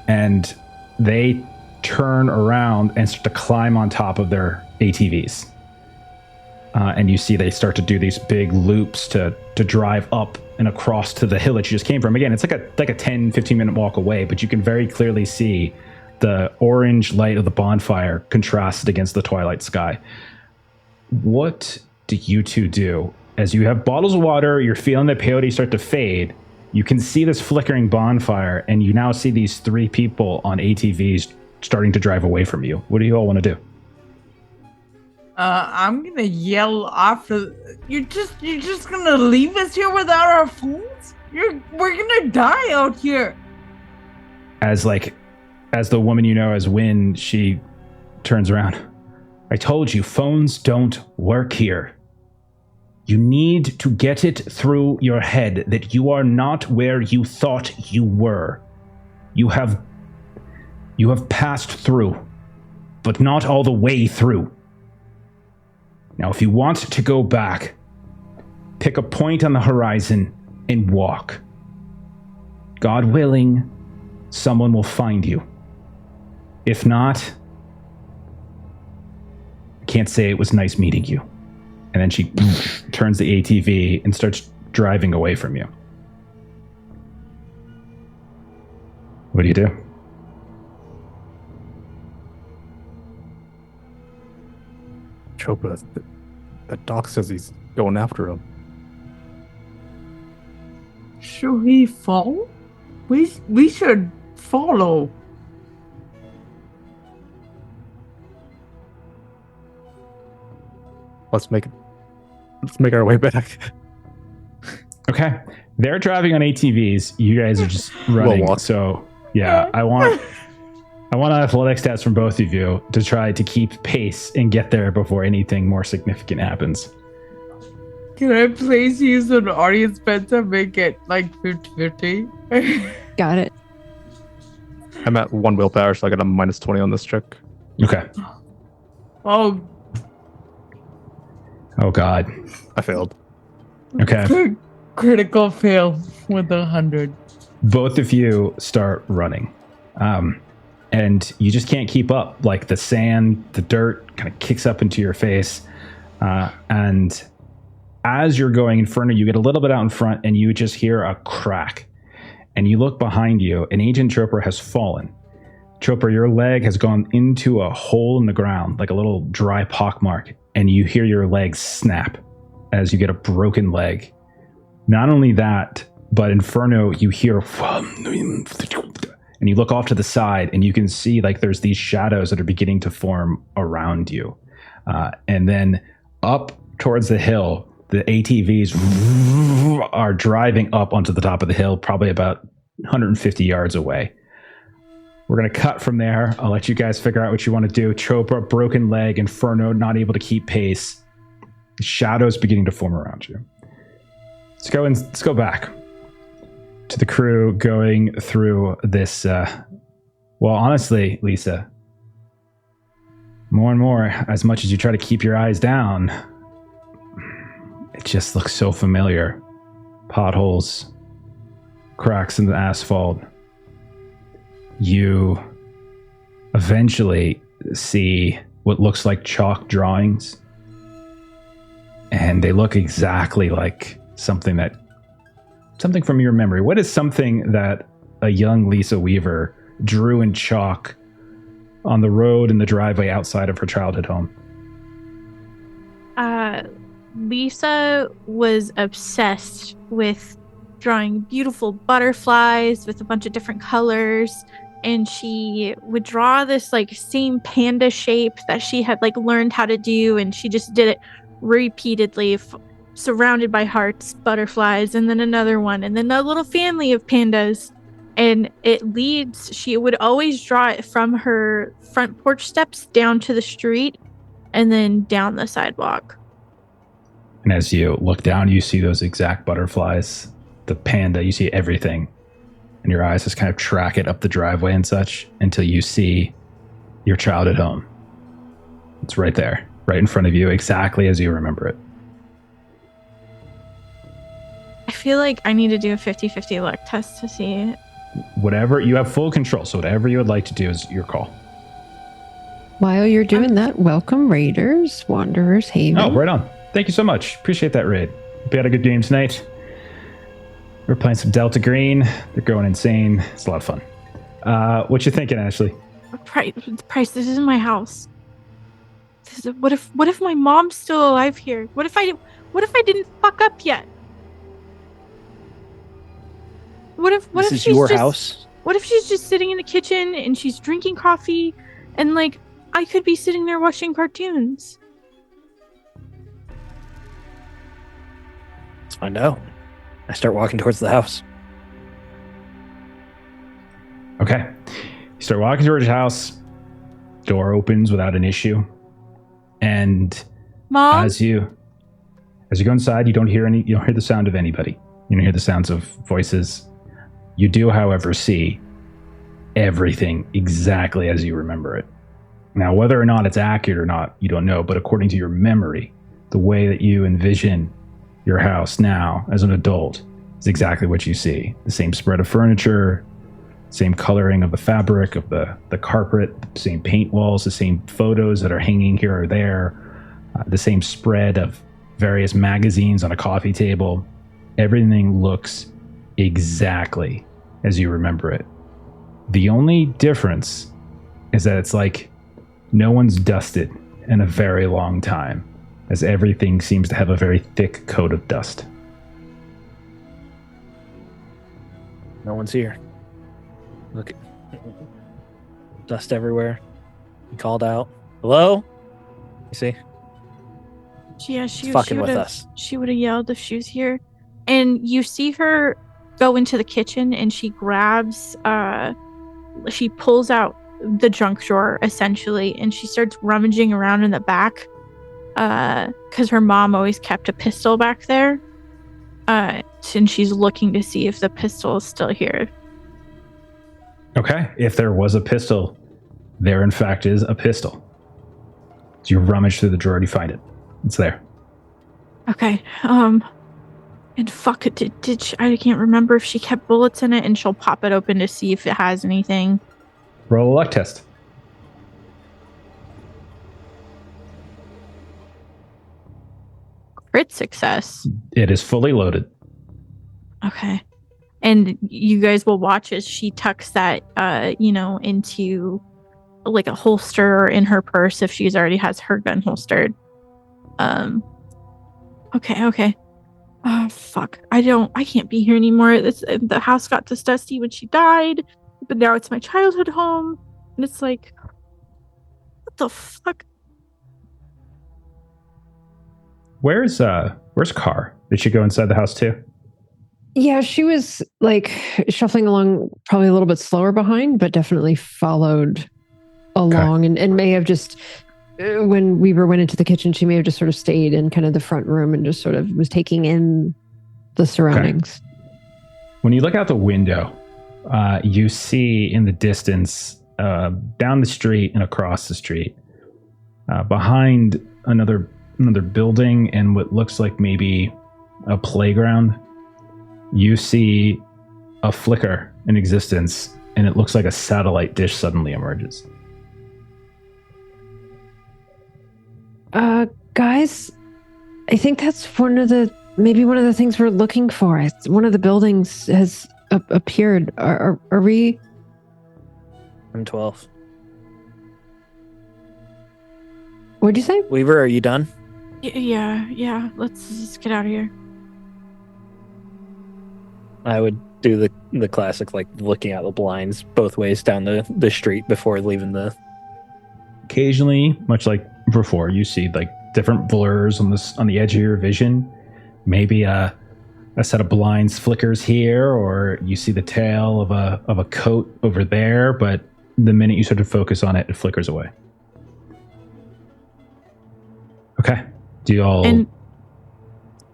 And they turn around and start to climb on top of their ATVs. And you see they start to do these big loops to drive up and across to the hill that you just came from. Again, it's like a 10, 15 minute walk away, but you can very clearly see the orange light of the bonfire contrasted against the twilight sky. What do you two do? As you have bottles of water, you're feeling the peyote start to fade. You can see this flickering bonfire, and you now see these three people on ATVs starting to drive away from you. What do you all want to do? I'm gonna yell after. You're just gonna leave us here without our phones? We're gonna die out here. As the woman you know as Wynn, she turns around. I told you, phones don't work here. You need to get it through your head that you are not where you thought you were. You have passed through, but not all the way through. Now, if you want to go back, pick a point on the horizon and walk. God willing, someone will find you. If not, I can't say it was nice meeting you. And then she turns the ATV and starts driving away from you. What do you do? Chopra, the doc says he's going after him. Should we follow? We should follow. Let's make our way back. Okay. They're driving on ATVs. You guys are just running. We'll walk. So, yeah, I want athletic stats from both of you to try to keep pace and get there before anything more significant happens. Can I please use an audience bet to make it like 50-50? Got it. I'm at 1 willpower, so I got a -20 on this check. Okay. Oh, Oh, God. I failed. Okay. Critical fail with 100. Both of you start running. And you just can't keep up. Like the sand, the dirt kind of kicks up into your face. And as you're going Inferno, you get a little bit out in front and you just hear a crack. And you look behind you, and Agent Chopra has fallen. Chopra, your leg has gone into a hole in the ground, like a little dry pockmark, and you hear your leg snap as you get a broken leg. Not only that, but Inferno, you hear, and you look off to the side, and you can see like there's these shadows that are beginning to form around you. And then up towards the hill, the ATVs are driving up onto the top of the hill, probably about 150 yards away. We're going to cut from there. I'll let you guys figure out what you want to do. Chopra, broken leg. Inferno, not able to keep pace. Shadows beginning to form around you. Let's go back to the crew going through this. Well, honestly, Lisa, more and more, as much as you try to keep your eyes down, it just looks so familiar. Potholes, cracks in the asphalt. You eventually see what looks like chalk drawings, and they look exactly like something from your memory. What is something that a young Lisa Weaver drew in chalk on the road in the driveway outside of her childhood home? Lisa was obsessed with drawing beautiful butterflies with a bunch of different colors, and she would draw this like same panda shape that she had like learned how to do, and she just did it repeatedly, surrounded by hearts, butterflies, and then another one, and then a little family of pandas. And she would always draw it from her front porch steps down to the street and then down the sidewalk. And as you look down, you see those exact butterflies, the panda, you see everything. And your eyes just kind of track it up the driveway and such until you see your childhood home. It's right there, right in front of you, exactly as you remember it. I feel like I need to do a 50-50 luck test to see it. Whatever, you have full control, so whatever you would like to do is your call. While you're doing that, welcome Raiders, Wanderers, Haven. Oh, right on. Thank you so much. Appreciate that raid. We had a good game tonight. We're playing some deltagreen. They're going insane. It's a lot of fun. What you thinking, Ashley? Price, this is my house. What if my mom's still alive here? What if I didn't fuck up yet? What if This she's is your just, house? What if she's just sitting in the kitchen and she's drinking coffee and like I could be sitting there watching cartoons? Let's find out. I start walking towards the house. Okay. You start walking towards your house. Door opens without an issue. And Mom? as you go inside, you don't hear the sound of anybody. You don't hear the sounds of voices. You do, however, see everything exactly as you remember it. Now, whether or not it's accurate or not, you don't know, but according to your memory, the way that you envision your house now as an adult is exactly what you see. The same spread of furniture, same coloring of the fabric, of the carpet, the same paint walls, the same photos that are hanging here or there, the same spread of various magazines on a coffee table. Everything looks exactly as you remember it. The only difference is that it's like no one's dusted in a very long time, as everything seems to have a very thick coat of dust. No one's here. Look, dust everywhere. He called out. Hello? You see? Yeah, She's fucking with us. She would have yelled if she was here. And you see her go into the kitchen and she grabs, she pulls out the junk drawer essentially, and she starts rummaging around in the back, because her mom always kept a pistol back there, and she's looking to see if the pistol is still here. Okay, if there was a pistol, there in fact is a pistol. So you rummage through the drawer and you find it. It's there. Okay, and fuck it, did she, I can't remember if she kept bullets in it, and she'll pop it open to see if it has anything. Roll a luck test. Crit success. It is fully loaded. Okay. And you guys will watch as she tucks that, into like a holster or in her purse if she's already has her gun holstered. Okay. Oh, fuck. I can't be here anymore. The house got this dusty when she died, but now it's my childhood home. And it's like, what the fuck? Where's Car? Did she go inside the house too? Yeah, she was like shuffling along, probably a little bit slower behind, but definitely followed along, and may have just, when Weaver went into the kitchen, she may have just sort of stayed in kind of the front room and just sort of was taking in the surroundings. Okay. When you look out the window, you see in the distance, down the street and across the street, behind another building and what looks like maybe a playground, you see a flicker in existence, and it looks like a satellite dish suddenly emerges. Guys, I think that's one of the things we're looking for. One of the buildings has appeared. Are we? I'm 12. What'd you say? Weaver, are you done? Yeah. Let's just get out of here. I would do the classic, like looking out the blinds both ways down the street before leaving the. Occasionally, much like before, you see like different blurs on the edge of your vision. Maybe a set of blinds flickers here, or you see the tail of a coat over there. But the minute you sort of focus on it, it flickers away. Okay. Do you all? And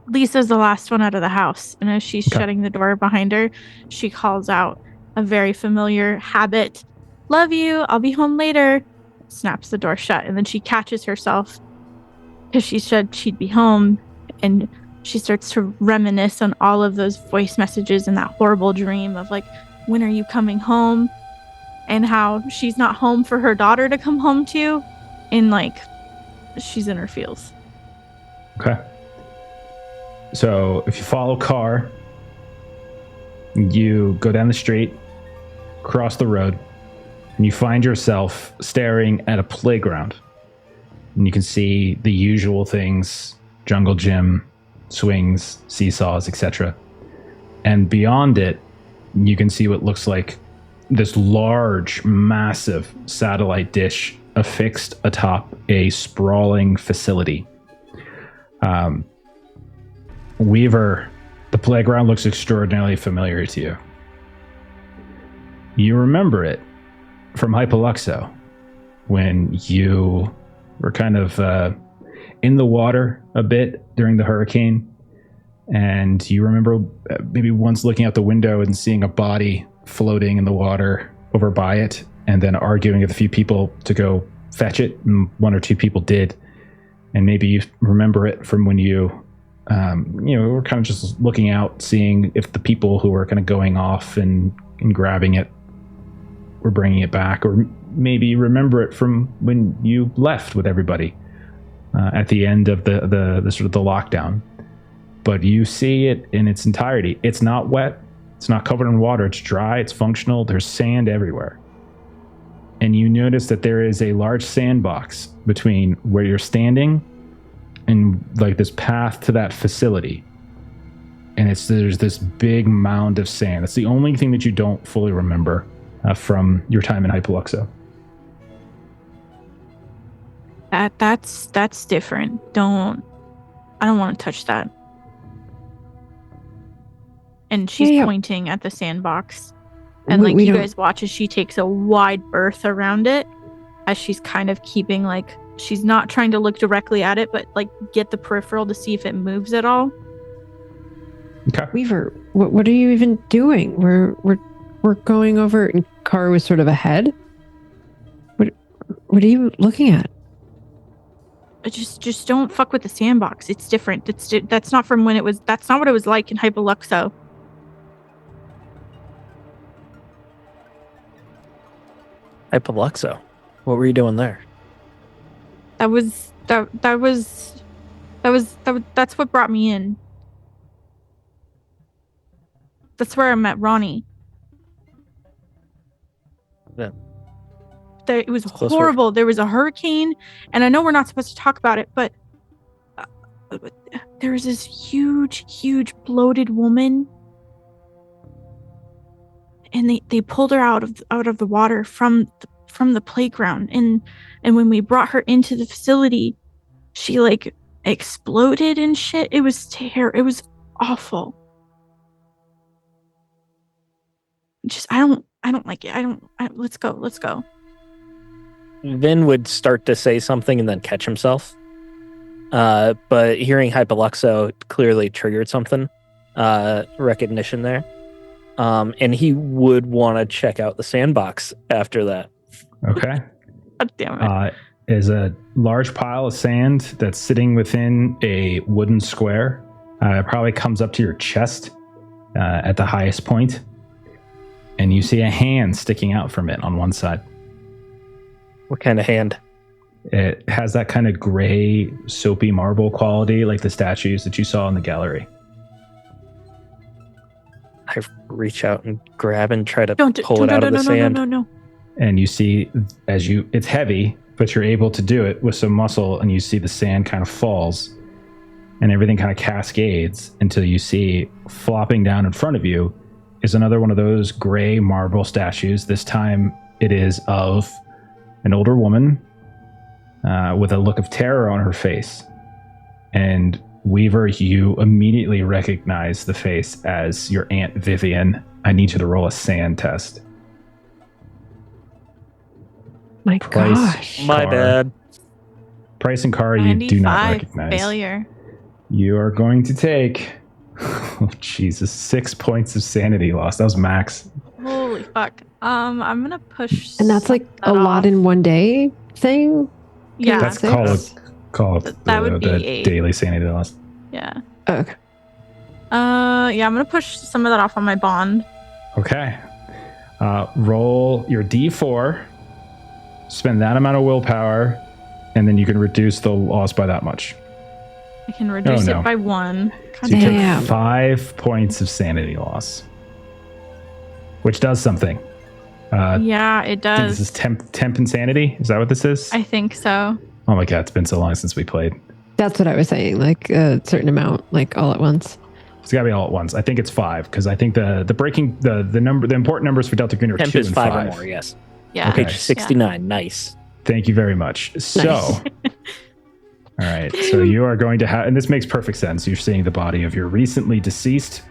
Lisa's the last one out of the house, and as she's shutting the door behind her, she calls out a very familiar habit. "Love you. I'll be home later." Snaps the door shut, and then she catches herself because she said she'd be home, and she starts to reminisce on all of those voice messages and that horrible dream of like, when are you coming home, and how she's not home for her daughter to come home to, and like she's in her feels. Okay. So if you follow Car, you go down the street, cross the road, and you find yourself staring at a playground. And you can see the usual things: jungle gym, swings, seesaws, etc. And beyond it, you can see what looks like this large, massive satellite dish affixed atop a sprawling facility. Weaver, the playground looks extraordinarily familiar to you. You remember it from Hypoluxo, when you were kind of in the water a bit during the hurricane, and you remember maybe once looking out the window and seeing a body floating in the water over by it, and then arguing with a few people to go fetch it, and one or two people did. And maybe you remember it from when you were kind of just looking out, seeing if the people who were kind of going off and grabbing it were bringing it back, or maybe you remember it from when you left with everybody at the end of the sort of the lockdown. But you see it in its entirety. It's not wet. It's not covered in water. It's dry. It's functional. There's sand everywhere. And you notice that there is a large sandbox between where you're standing and like this path to that facility. And there's this big mound of sand. That's the only thing that you don't fully remember from your time in Hypoluxo. That's different. I don't want to touch that. And she's pointing at the sandbox. And like you guys watch as she takes a wide berth around it, as she's kind of keeping like, she's not trying to look directly at it, but like get the peripheral to see if it moves at all. Okay. Weaver, what are you even doing? We're going over, and Car was sort of ahead. What are you looking at? Just don't fuck with the sandbox. It's different. That's not from when it was. That's not what it was like in Hypoluxo. Hypoluxo? What were you doing there? That's what brought me in. That's where I met Ronnie. Yeah. It was horrible. There was a hurricane, and I know we're not supposed to talk about it, but there was this huge bloated woman, and they pulled her out of the water from the playground, and when we brought her into the facility, she like exploded and shit. It was terrible. It was awful. Just I don't like it. Let's go. Vin would start to say something and then catch himself. But hearing Hypoluxo clearly triggered something, recognition there. And he would want to check out the sandbox after that. Okay. God damn it. is a large pile of sand that's sitting within a wooden square. It probably comes up to your chest at the highest point. And you see a hand sticking out from it on one side. What kind of hand? It has that kind of gray, soapy marble quality, like the statues that you saw in the gallery. I reach out and grab and try to Don't pull it out of the sand. No. And you see, it's heavy, but you're able to do it with some muscle, and you see the sand kind of falls, and everything kind of cascades until you see flopping down in front of you is another one of those gray marble statues. This time it is of an older woman with a look of terror on her face. And Weaver, you immediately recognize the face as your Aunt Vivian. I need you to roll a sand test. My Price, gosh. My Car. bad. Price and Car, you do not 95, recognize. failure. You are going to take, oh, Jesus, 6 points of sanity loss. That was max. Holy fuck. I'm gonna push. And that's like that a lot off. in one day thing? Yeah, That's six? called That would be the 8. daily sanity loss. yeah. Oh, okay. Yeah, I'm gonna push some of that off on my bond. Okay. Roll your D4, spend that amount of willpower, and then you can reduce the loss by that much. I can reduce no. it by 1. So you Damn. took 5 points of sanity loss, which does something. Yeah, it I think does. this is temp insanity. Is that what this is? I think so. Oh my god, it's been so long since we played. That's what I was saying, like a certain amount, like all at once. It's got to be all at once. I think it's 5 because I think the important numbers for Delta Green are Temp 2 is and 5 5. or more, yes. Yeah. Okay. Page 69, nice. Thank you very much. So, Nice. all right. So you are going to have, and this makes perfect sense. You're seeing the body of your recently deceased.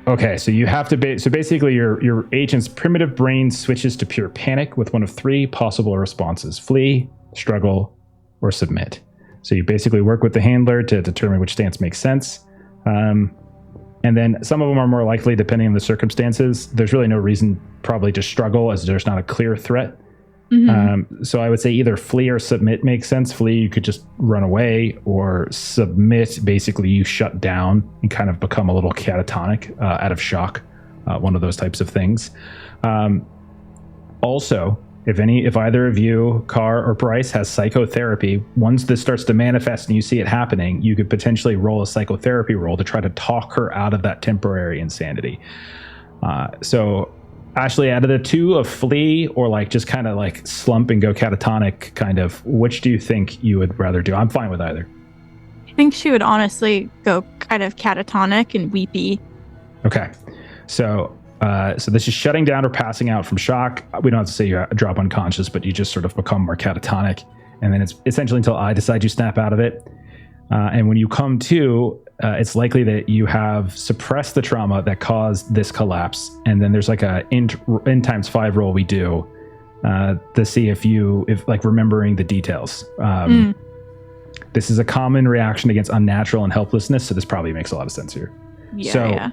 Okay. So you have to. So basically, your agent's primitive brain switches to pure panic with one of 3 possible responses: flee, struggle, or submit. So you basically work with the handler to determine which stance makes sense. And then some of them are more likely depending on the circumstances. There's really no reason probably to struggle as there's not a clear threat. Mhm. So I would say either flee or submit makes sense. Flee, you could just run away, or submit, basically you shut down and kind of become a little catatonic, out of shock, one of those types of things. Also, if either of you, Carr or Bryce, has psychotherapy, once this starts to manifest and you see it happening, you could potentially roll a psychotherapy roll to try to talk her out of that temporary insanity. So Ashley, out of the 2 of flee or like just kind of like slump and go catatonic, kind of, which do you think you would rather do? I'm fine with either. I think she would honestly go kind of catatonic and weepy. Okay. So this is shutting down or passing out from shock. We don't have to say you drop unconscious, but you just sort of become more catatonic. And then it's essentially until I decide you snap out of it. And when you come to, it's likely that you have suppressed the trauma that caused this collapse. And then there's like a N times 5 roll we do to see if like remembering the details. This is a common reaction against unnatural and helplessness. So this probably makes a lot of sense here. Yeah, So, yeah.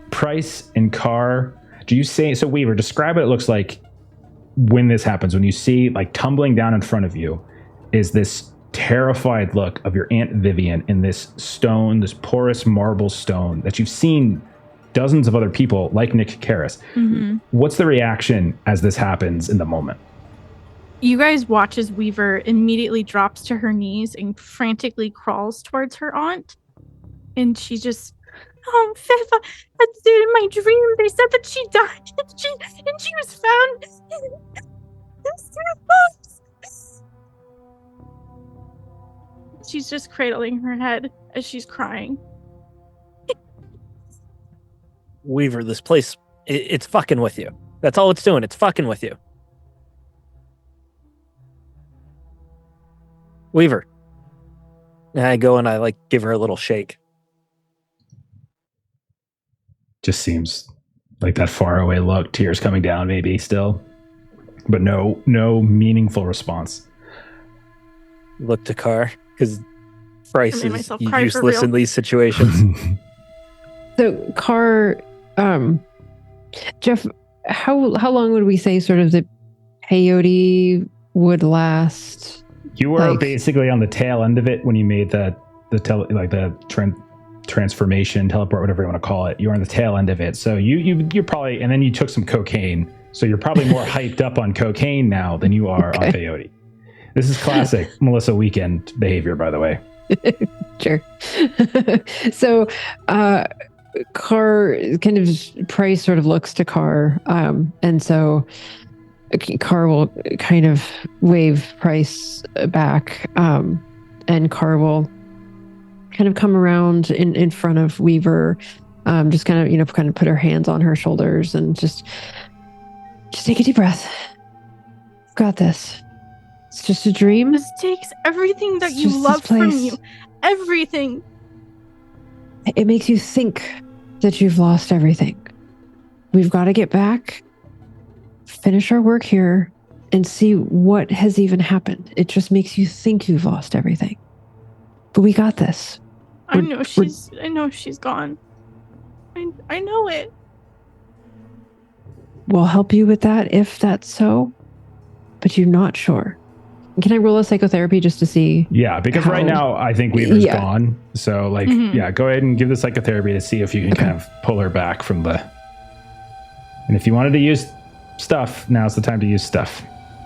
Price and Carr, do you say, so Weaver, describe what it looks like when this happens, when you see like tumbling down in front of you is this terrified look of your Aunt Vivian in this stone, this porous marble stone that you've seen dozens of other people like Nick Karras. Mm-hmm. What's the reaction as this happens in the moment? You guys watch as Weaver immediately drops to her knees and frantically crawls towards her aunt. And she just, oh, Fefa, that's in my dream. They said that she died and she was found. She's just cradling her head as she's crying. Weaver, this place, it's fucking with you. That's all it's doing. It's fucking with you. Weaver. And I go and I like give her a little shake. Just seems like that far away look, tears coming down maybe still, but no meaningful response. Look to Carr, because Bryce I made is myself cry for useless real. in these situations. So, Carr, Jeff, how long would we say sort of the peyote would last. You were Like- basically on the tail end of it when you made the transformation, teleport, whatever you want to call it. You're on the tail end of it. So you're probably, and then you took some cocaine. So you're probably more hyped up on cocaine now than you are on peyote. This is classic Melissa Weekend behavior, by the way. Sure. So, Car kind of Price sort of looks to Car, and so Car will kind of wave Price back, and Car will kind of come around in front of Weaver, just kind of put her hands on her shoulders and just take a deep breath. Got this. It's just a dream. This takes everything that It's you just this love from place. you. Everything. It makes you think that you've lost everything. We've got to get back, finish our work here, and see what has even happened. It just makes you think you've lost everything. But we got this. I know she's gone. I know it. We'll help you with that if that's so, but you're not sure. Can I roll a psychotherapy just to see? Yeah, because How- right now I think Weaver's Yeah. gone. So Mhm. go ahead and give the psychotherapy to see if you can kind of pull her back from the. And if you wanted to use stuff, now's the time to use stuff.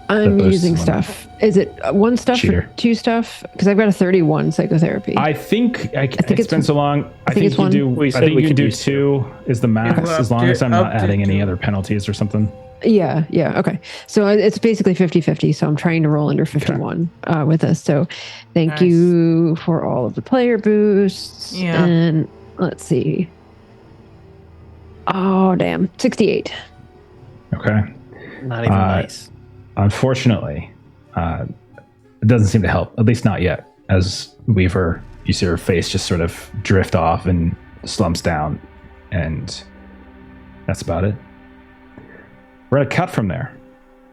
I'm boosts using one. stuff. Is it one stuff Cheater. or two stuff? Because I've got a 31 psychotherapy. I think it's it's been so long. I think think it's you one. do. We I said think we you can could do use 2 is the max, Yeah, as long as I'm not up to adding any 2. other penalties or something. Yeah, okay. So it's basically 50-50, so I'm trying to roll under 51 with this. So thank Nice. you for all of the player boosts. Yeah. And let's see. Oh, damn. 68. Okay. Not even nice. Unfortunately, it doesn't seem to help. At least not yet. As Weaver, you see her face just sort of drift off and slumps down, and that's about it. We're gonna cut from there.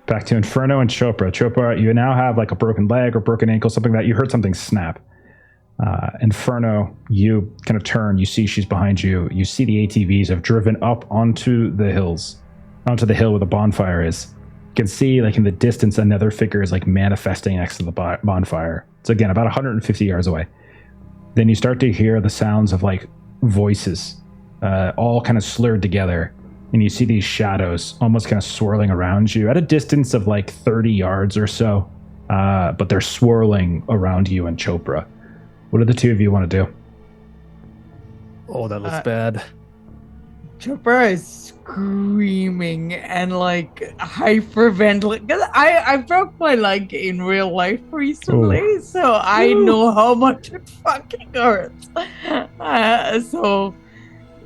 Back to Inferno and Chopra. Chopra, you now have like a broken leg or broken ankle, something that you heard something snap. Inferno, you kind of turn, you see she's behind you. You see the ATVs have driven up onto the hills, onto the hill where the bonfire is. You can see like in the distance, another figure is like manifesting next to the bonfire. It's again about 150 yards away. Then you start to hear the sounds of like voices, all kind of slurred together. And you see these shadows almost kind of swirling around you at a distance of like 30 yards or so. But they're swirling around you and Chopra. What do the two of you want to do? Oh, that looks bad. Chopra is screaming and like hyperventilating. Because I broke my leg in real life recently, so I know how much it fucking hurts. So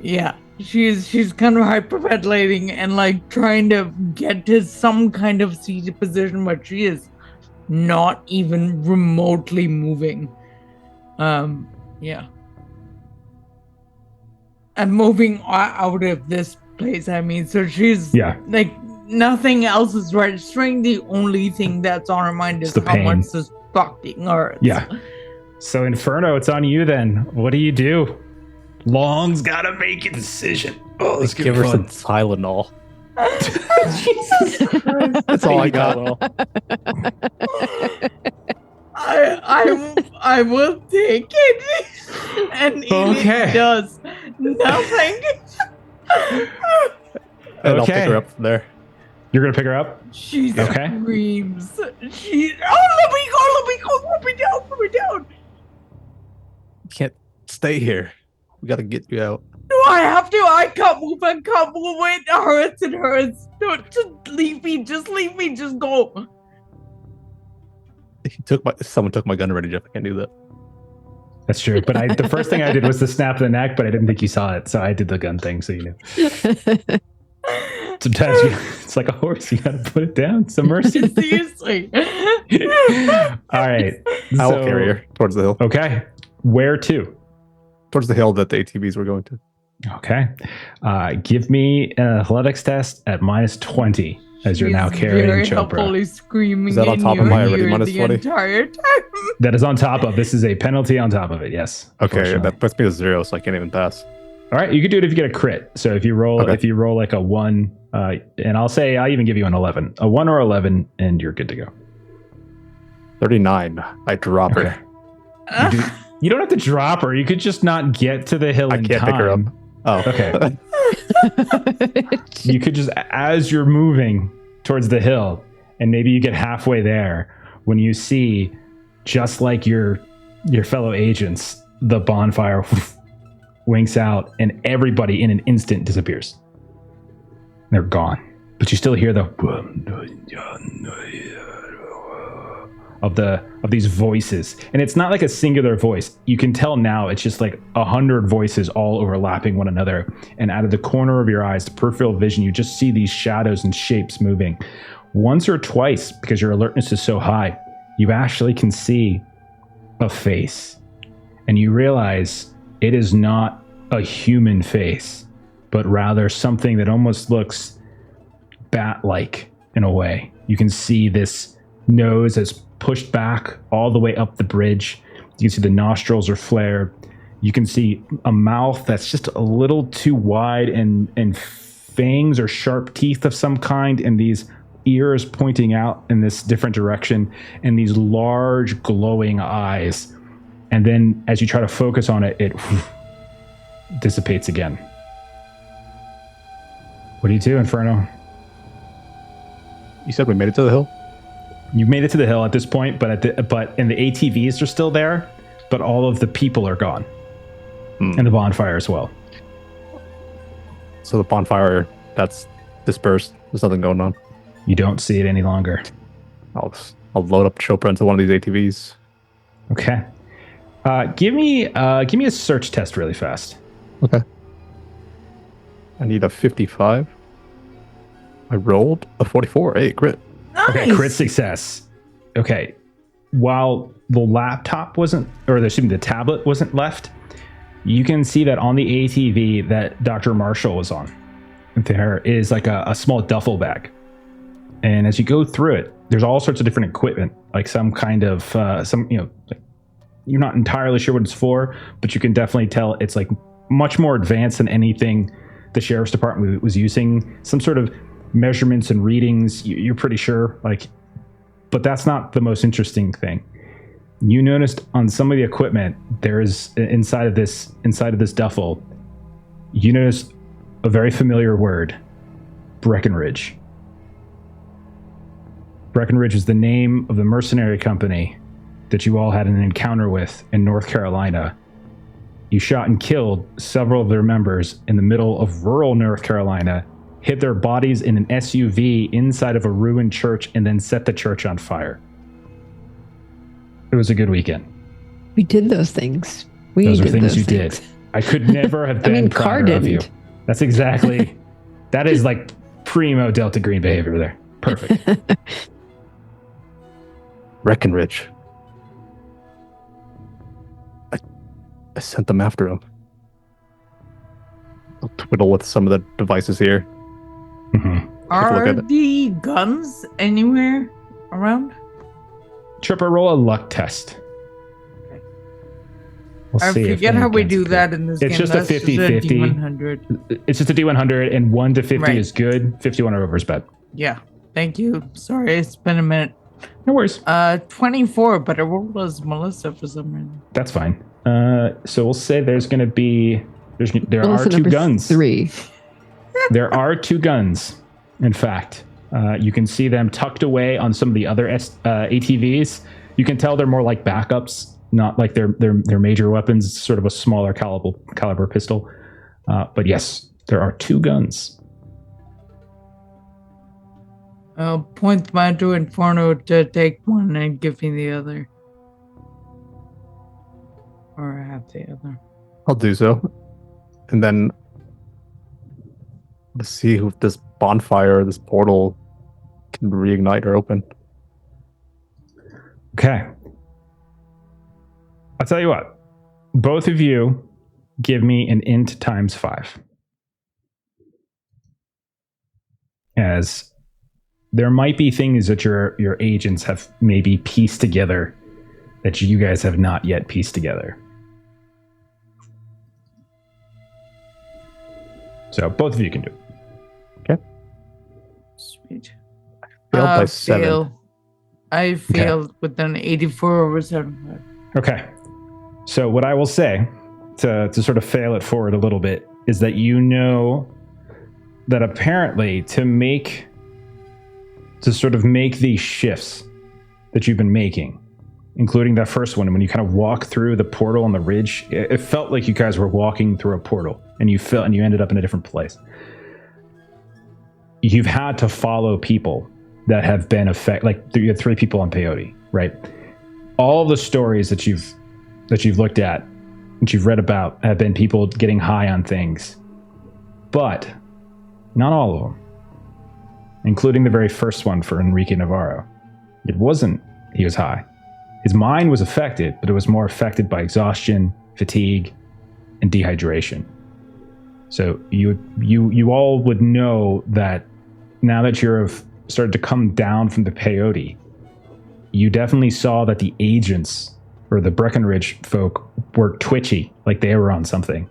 yeah, she's kind of hyperventilating and like trying to get to some kind of seated position, but she is not even remotely moving. Yeah. And moving out of this place, I mean, so she's like nothing else is registering. The only thing that's on her mind is It's the how pain. much this fucking hurts. Yeah. So Inferno, it's on you then. What do you do? Long's gotta make a decision. Oh, let's Give her some Tylenol. Jesus Christ. That's all I got. I will take it, and Okay. it does nothing. And I'll Okay. pick her up from there. You're gonna pick her up? She Okay. screams. Let me down. You can't stay here. We gotta get you out. No, I have to. I can't move. It hurts. Don't just leave me. Just go. Someone took my gun already, Jeff. I can't do that. That's true. But the first thing I did was to snap the neck, but I didn't think you saw it. So I did the gun thing, so you knew. Sometimes it's like a horse. You gotta put it down. Some mercy. Seriously. All right. I will So- carry her towards the hill. Okay. Where to? Towards the hill that the ATVs were going to. Okay. Give me an athletics test at -20 as you're now She's carrying very Chopra. happily screaming Is that on in top of your my already ear minus the 20? entire time. That is on top of. This is a penalty on top of it. Yes. Okay, unfortunately. that puts me to 0, so I can't even pass. All right, you can do it if you get a crit. So if you roll like a 1, and I'll even give you an 11. A 1 or 11, and you're good to go. 39. I drop her. You don't have to drop her. You could just not get to the hill in time. I can't pick her up. Oh, okay. You could just, as you're moving towards the hill, and maybe you get halfway there, when you see, just like your fellow agents, the bonfire winks out, and everybody in an instant disappears. They're gone. But you still hear the of these voices, and it's not like a singular voice. You can tell now it's just like 100 voices all overlapping one another, and out of the corner of your eyes, the peripheral vision, you just see these shadows and shapes moving. Once or twice, because your alertness is so high, you actually can see a face, and you realize it is not a human face, but rather something that almost looks bat-like in a way. You can see this nose that's pushed back all the way up the bridge. You can see the nostrils are flared. You can see a mouth that's just a little too wide, and fangs or sharp teeth of some kind, and these ears pointing out in this different direction, and these large glowing eyes. And then as you try to focus on it, it dissipates again. What do you do, Inferno? You said we made it to the hill? You've made it to the hill at this point, but the ATVs are still there, but all of the people are gone. And the bonfire as well. So the bonfire, that's dispersed. There's nothing going on. You don't see it any longer. I'll load up Chopra into one of these ATVs. Okay. Give me a search test really fast. Okay. I need a 55. I rolled a 44. Hey, crit. Nice. Okay, crit success. Okay. While the laptop wasn't, or the tablet wasn't left, you can see that on the ATV that Dr. Marshall was on, there is like a small duffel bag. And as you go through it, there's all sorts of different equipment, like some kind of, like, you're not entirely sure what it's for, but you can definitely tell it's like much more advanced than anything the sheriff's department was using. Some sort of measurements and readings, you're pretty sure, like, but that's not the most interesting thing. You noticed on some of the equipment, there is inside of this duffel, you noticed a very familiar word, Breckenridge. Breckenridge is the name of the mercenary company that you all had an encounter with in North Carolina. You shot and killed several of their members in the middle of rural North Carolina, hid their bodies in an SUV inside of a ruined church, and then set the church on fire. It was a good weekend. We did those things. Those are things you did. I could never have been prouder of you. That's exactly, that is like primo deltagreen behavior there. Perfect. Breckenridge. I sent them after him. I'll twiddle with some of the devices here. Mm-hmm. Are the guns anywhere around? Tripper, roll a luck test. We'll I forget how we do that in this game. It's just a 50-50. It's just a D100, and 1 to 50 is good. 51 or over is bad. Yeah. Thank you. Sorry, it's been a minute. No worries. 24, but I rolled as Melissa for some reason. That's fine. So we'll say there's going to be... There are 2 guns. 3. There are 2 guns, in fact. You can see them tucked away on some of the other ATVs. You can tell they're more like backups, not like they're major weapons. It's sort of a smaller caliber pistol. But yes, there are 2 guns. I'll point mine to Inferno to take one and give me the other. Or I have the other. I'll do so. And then let's see if this bonfire, this portal can reignite or open. Okay. I'll tell you what. Both of you give me an int times 5. As there might be things that your agents have maybe pieced together that you guys have not yet pieced together. So both of you can do it. Sweet. Failed by 7. Fail. I failed with an 84 over 75. Okay. So what I will say to sort of fail it forward a little bit is that you know that apparently to sort of make these shifts that you've been making, including that first one, when you kind of walk through the portal on the ridge, it felt like you guys were walking through a portal and you ended up in a different place. You've had to follow people that have been like you had 3 people on peyote, right? All of the stories that you've looked at, that you've read about, have been people getting high on things, but not all of them, including the very first one for Enrique Navarro. It wasn't he was high. His mind was affected, but it was more affected by exhaustion, fatigue, and dehydration. So you all would know that now that you've started to come down from the peyote, you definitely saw that the agents or the Breckenridge folk were twitchy, like they were on something.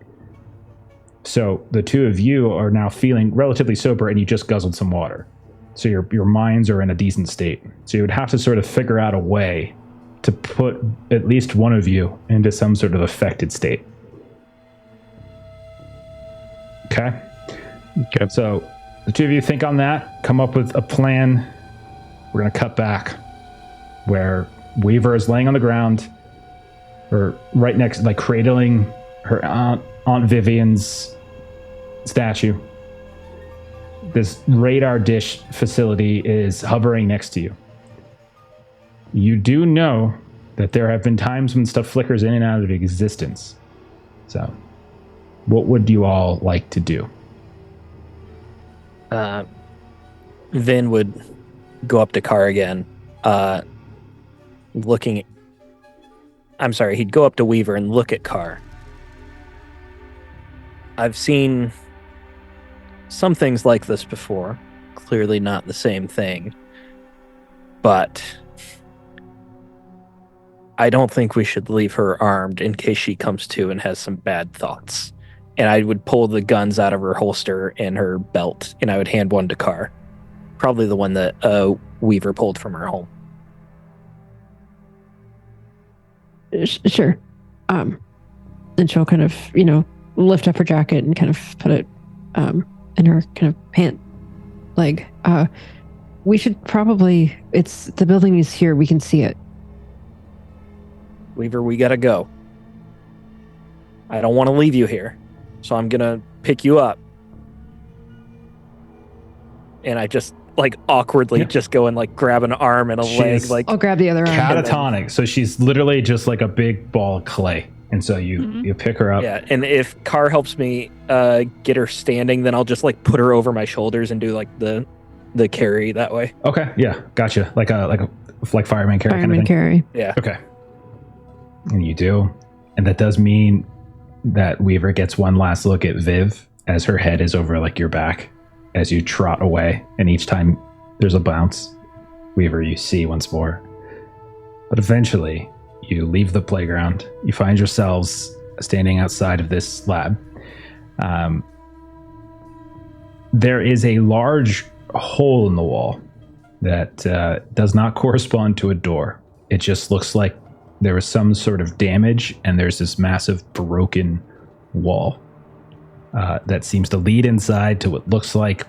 So the two of you are now feeling relatively sober, and you just guzzled some water. So your minds are in a decent state. So you would have to sort of figure out a way to put at least one of you into some sort of affected state. Okay? Okay. So the two of you think on that, come up with a plan. We're going to cut back where Weaver is laying on the ground, or right next, like cradling her Aunt Vivian's statue. This radar dish facility is hovering next to you. You do know that there have been times when stuff flickers in and out of existence. So, what would you all like to do? Vin would go up to Carr again, he'd go up to Weaver and look at Carr. I've seen some things like this before. Clearly not the same thing. But I don't think we should leave her armed in case she comes to and has some bad thoughts. And I would pull the guns out of her holster and her belt, and I would hand one to Carr. Probably the one that Weaver pulled from her home. Sure. And she'll kind of, lift up her jacket and kind of put it in her kind of pant leg. We should probably, the building is here. We can see it. Weaver, we gotta go. I don't want to leave you here, so I'm gonna pick you up. And I just awkwardly just go and grab an arm and a leg. I'll grab the other arm. Catatonic. So she's literally just like a big ball of clay. And so you pick her up. Yeah, and if Carr helps me get her standing, then I'll just put her over my shoulders and do the carry that way. Okay, yeah, gotcha. Like fireman carry kind of thing. Carry. Yeah. Okay. And you do, and that does mean that Weaver gets one last look at Viv as her head is over your back as you trot away, and each time there's a bounce, Weaver, you see once more. But eventually, you leave the playground. You find yourselves standing outside of this lab. There is a large hole in the wall that does not correspond to a door. It just looks like there was some sort of damage, and there's this massive broken wall that seems to lead inside to what looks like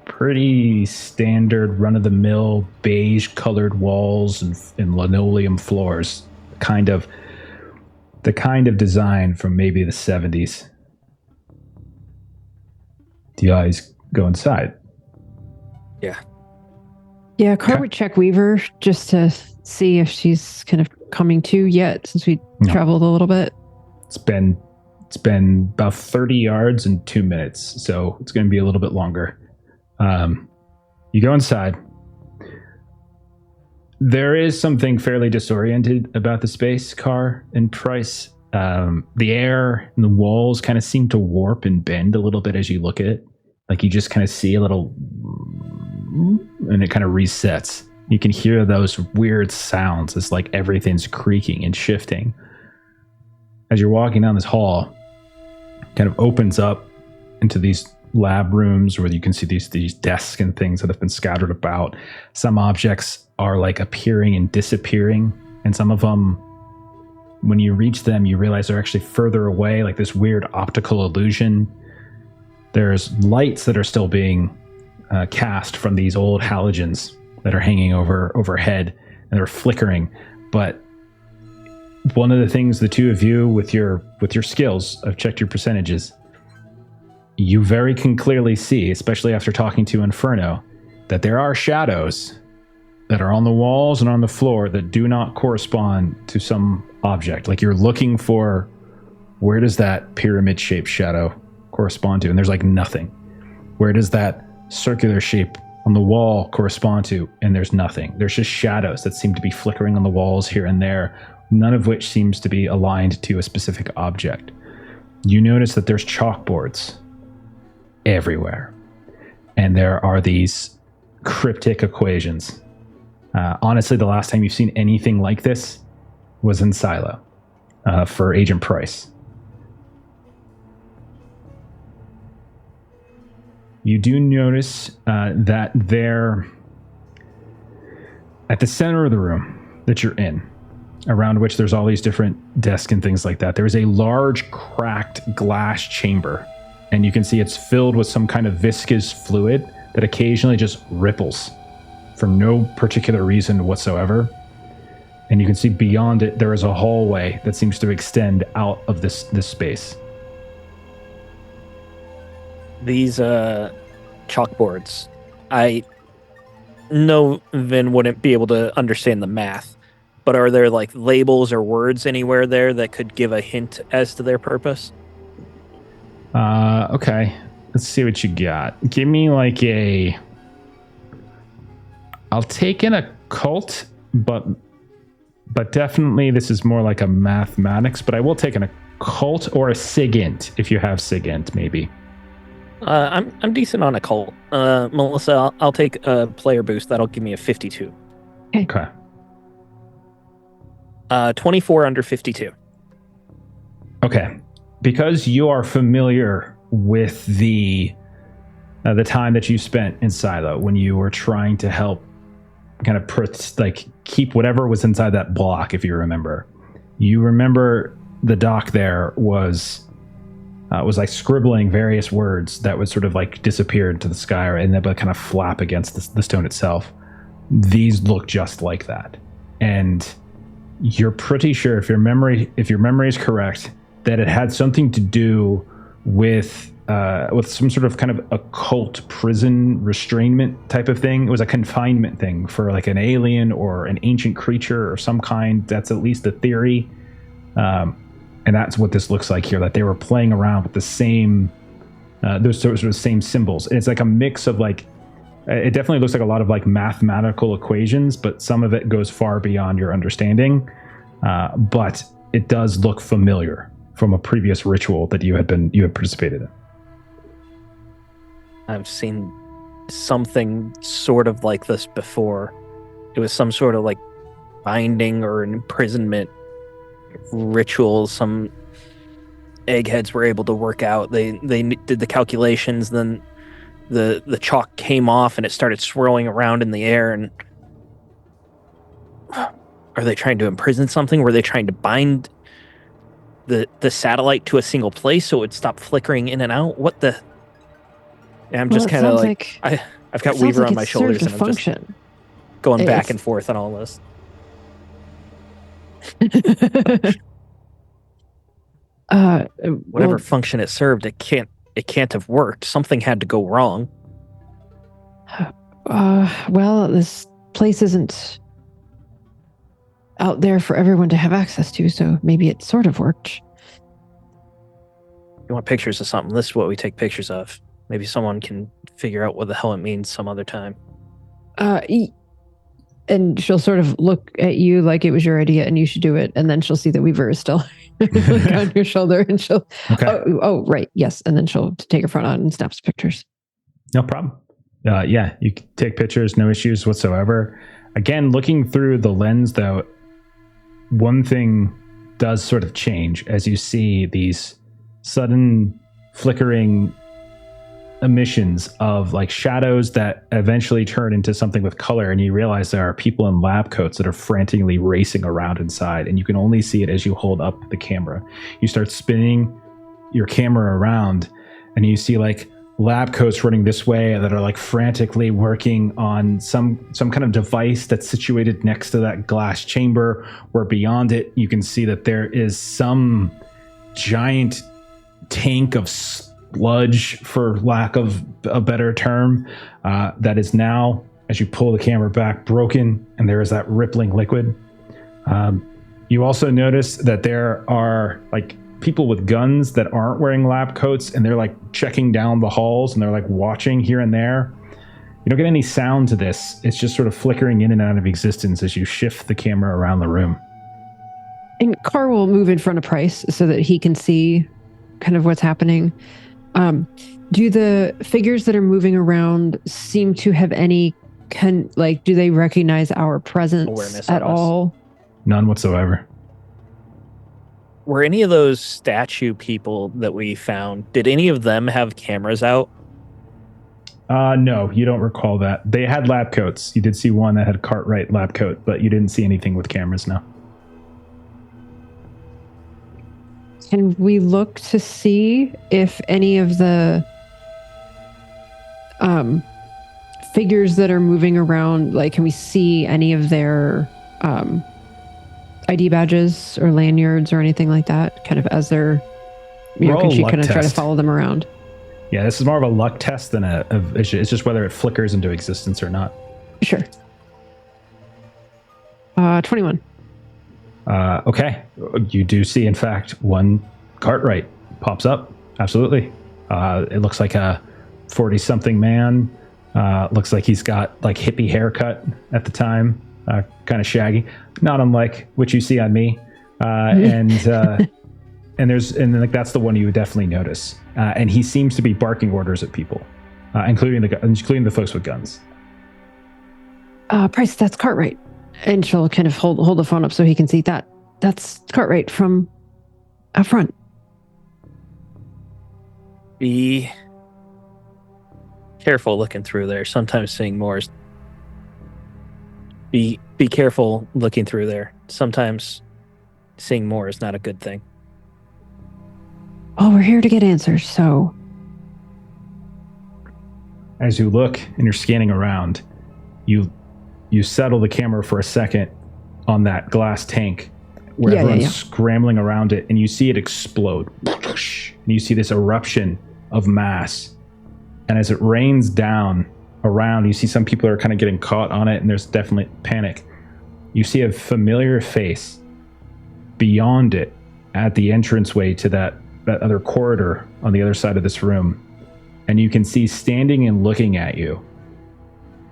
pretty standard run-of-the-mill beige colored walls and linoleum floors, the kind of design from maybe the 70s. Do you guys go inside? Yeah, Carr would check Weaver just to see if she's kind of coming to yet, since we traveled a little bit. It's been about 30 yards in 2 minutes, so it's going to be a little bit longer. You go inside. There is something fairly disoriented about the space, Carr and Price. The air and the walls kind of seem to warp and bend a little bit as you look at it. You just kind of see a little, and it kind of resets. You can hear those weird sounds as everything's creaking and shifting. As you're walking down this hall, kind of opens up into these lab rooms where you can see these desks and things that have been scattered about. Some objects are like appearing and disappearing, and some of them, when you reach them, you realize they're actually further away, like this weird optical illusion. There's lights that are still being cast from these old halogens that are hanging overhead, and they're flickering. But one of the things the two of you, with your skills, I've checked your percentages, you very can clearly see, especially after talking to Inferno, that there are shadows that are on the walls and on the floor that do not correspond to some object. Like you're looking for, where does that pyramid-shaped shadow correspond to? And there's like nothing. Where does that circular shape on the wall correspond to? And there's nothing. There's just shadows that seem to be flickering on the walls here and there, none of which seems to be aligned to a specific object. You notice that there's chalkboards everywhere, and there are these cryptic equations. Honestly, the last time you've seen anything like this was in Silo for Agent Price. You do notice that there, at the center of the room that you're in, around which there's all these different desks and things like that, there's a large cracked glass chamber, and you can see it's filled with some kind of viscous fluid that occasionally just ripples for no particular reason whatsoever. And you can see beyond it, there is a hallway that seems to extend out of this space. These chalkboards, I know Vin wouldn't be able to understand the math, but are there like labels or words anywhere there that could give a hint as to their purpose? Okay. Let's see what you got. Give me like I'll take an occult, but definitely this is more like a mathematics, but I will take an occult or a SIGINT if you have SIGINT, maybe. I'm decent on occult. Melissa, I'll take a player boost. That'll give me a 52. Okay. 24 under 52. Okay. Because you are familiar with the time that you spent in Silo when you were trying to help kind of keep whatever was inside that block, if you remember. You remember the doc there was like scribbling various words that would sort of like disappear into the sky, and then kind of flap against the stone itself. These look just like that. And you're pretty sure, if your memory is correct, that it had something to do with some sort of kind of occult prison restrainment type of thing. It was a confinement thing for like an alien or an ancient creature or some kind. That's at least the theory. And that's what this looks like here, that they were playing around with the same, those sort of same symbols. And it's like a mix of like, it definitely looks like a lot of like mathematical equations, but some of it goes far beyond your understanding. But it does look familiar from a previous ritual that you had participated in. I've seen something sort of like this before. It was some sort of like binding or an imprisonment ritual. Some eggheads were able to work out. They did the calculations, then the chalk came off and it started swirling around in the air. And are they trying to imprison something? Were they trying to bind the satellite to a single place so it would stop flickering in and out? What the? I'm just kind of like I've got Weaver on my shoulders and I'm just going back and forth on all this. Whatever function it served, it can't have worked. Something had to go wrong. Well, this place isn't out there for everyone to have access to, so maybe it sort of worked. You want pictures of something? This is what we take pictures of. Maybe someone can figure out what the hell it means some other time. And she'll sort of look at you like it was your idea and you should do it. And then she'll see that Weaver is still on your shoulder, and she'll, okay. Oh, right. Yes. And then she'll take her front on and snaps pictures. No problem. Yeah, you can take pictures, no issues whatsoever. Again, looking through the lens, though, one thing does sort of change as you see these sudden flickering emissions of like shadows that eventually turn into something with color, and you realize there are people in lab coats that are frantically racing around inside, and you can only see it as you hold up the camera. You start spinning your camera around, and you see like lab coats running this way that are like frantically working on some kind of device that's situated next to that glass chamber, where beyond it you can see that there is some giant tank of sludge, for lack of a better term, that is now, as you pull the camera back, broken, and there is that rippling liquid. You also notice that there are like people with guns that aren't wearing lab coats, and they're like checking down the halls, and they're like watching here and there. You don't get any sound to this. It's just sort of flickering in and out of existence as you shift the camera around the room. And Carr will move in front of Price so that he can see kind of what's happening. Do the figures that are moving around seem to have any do they recognize our presence Awareness at of us? all? None whatsoever. Were any of those statue people that we found, did any of them have cameras out? No, you don't recall that. They had lab coats. You did see one that had a Cartwright lab coat, but you didn't see anything with cameras, no. Can we look to see if any of the figures that are moving around, like, can we see any of their ID badges or lanyards or anything like that, kind of as they're, can she kind of try to follow them around? Yeah, this is more of a luck test than it's just whether it flickers into existence or not. Sure. 21. Okay. You do see, in fact, one Cartwright pops up. Absolutely. It looks like a 40-something man. Looks like he's got like hippie haircut at the time, kind of shaggy, not unlike what you see on me. And then like that's the one you would definitely notice. And he seems to be barking orders at people, including the folks with guns. Price, that's Cartwright. And she'll kind of hold the phone up so he can see that. That's Cartwright from up front. Be careful looking through there. Sometimes seeing more is... Be careful looking through there. Sometimes seeing more is not a good thing. Oh, we're here to get answers, so... As you look and you're scanning around, you settle the camera for a second on that glass tank where everyone's scrambling around it, and you see it explode. And you see this eruption of mass. And as it rains down around, you see some people are kind of getting caught on it, and there's definitely panic. You see a familiar face beyond it at the entranceway to that other corridor on the other side of this room. And you can see standing and looking at you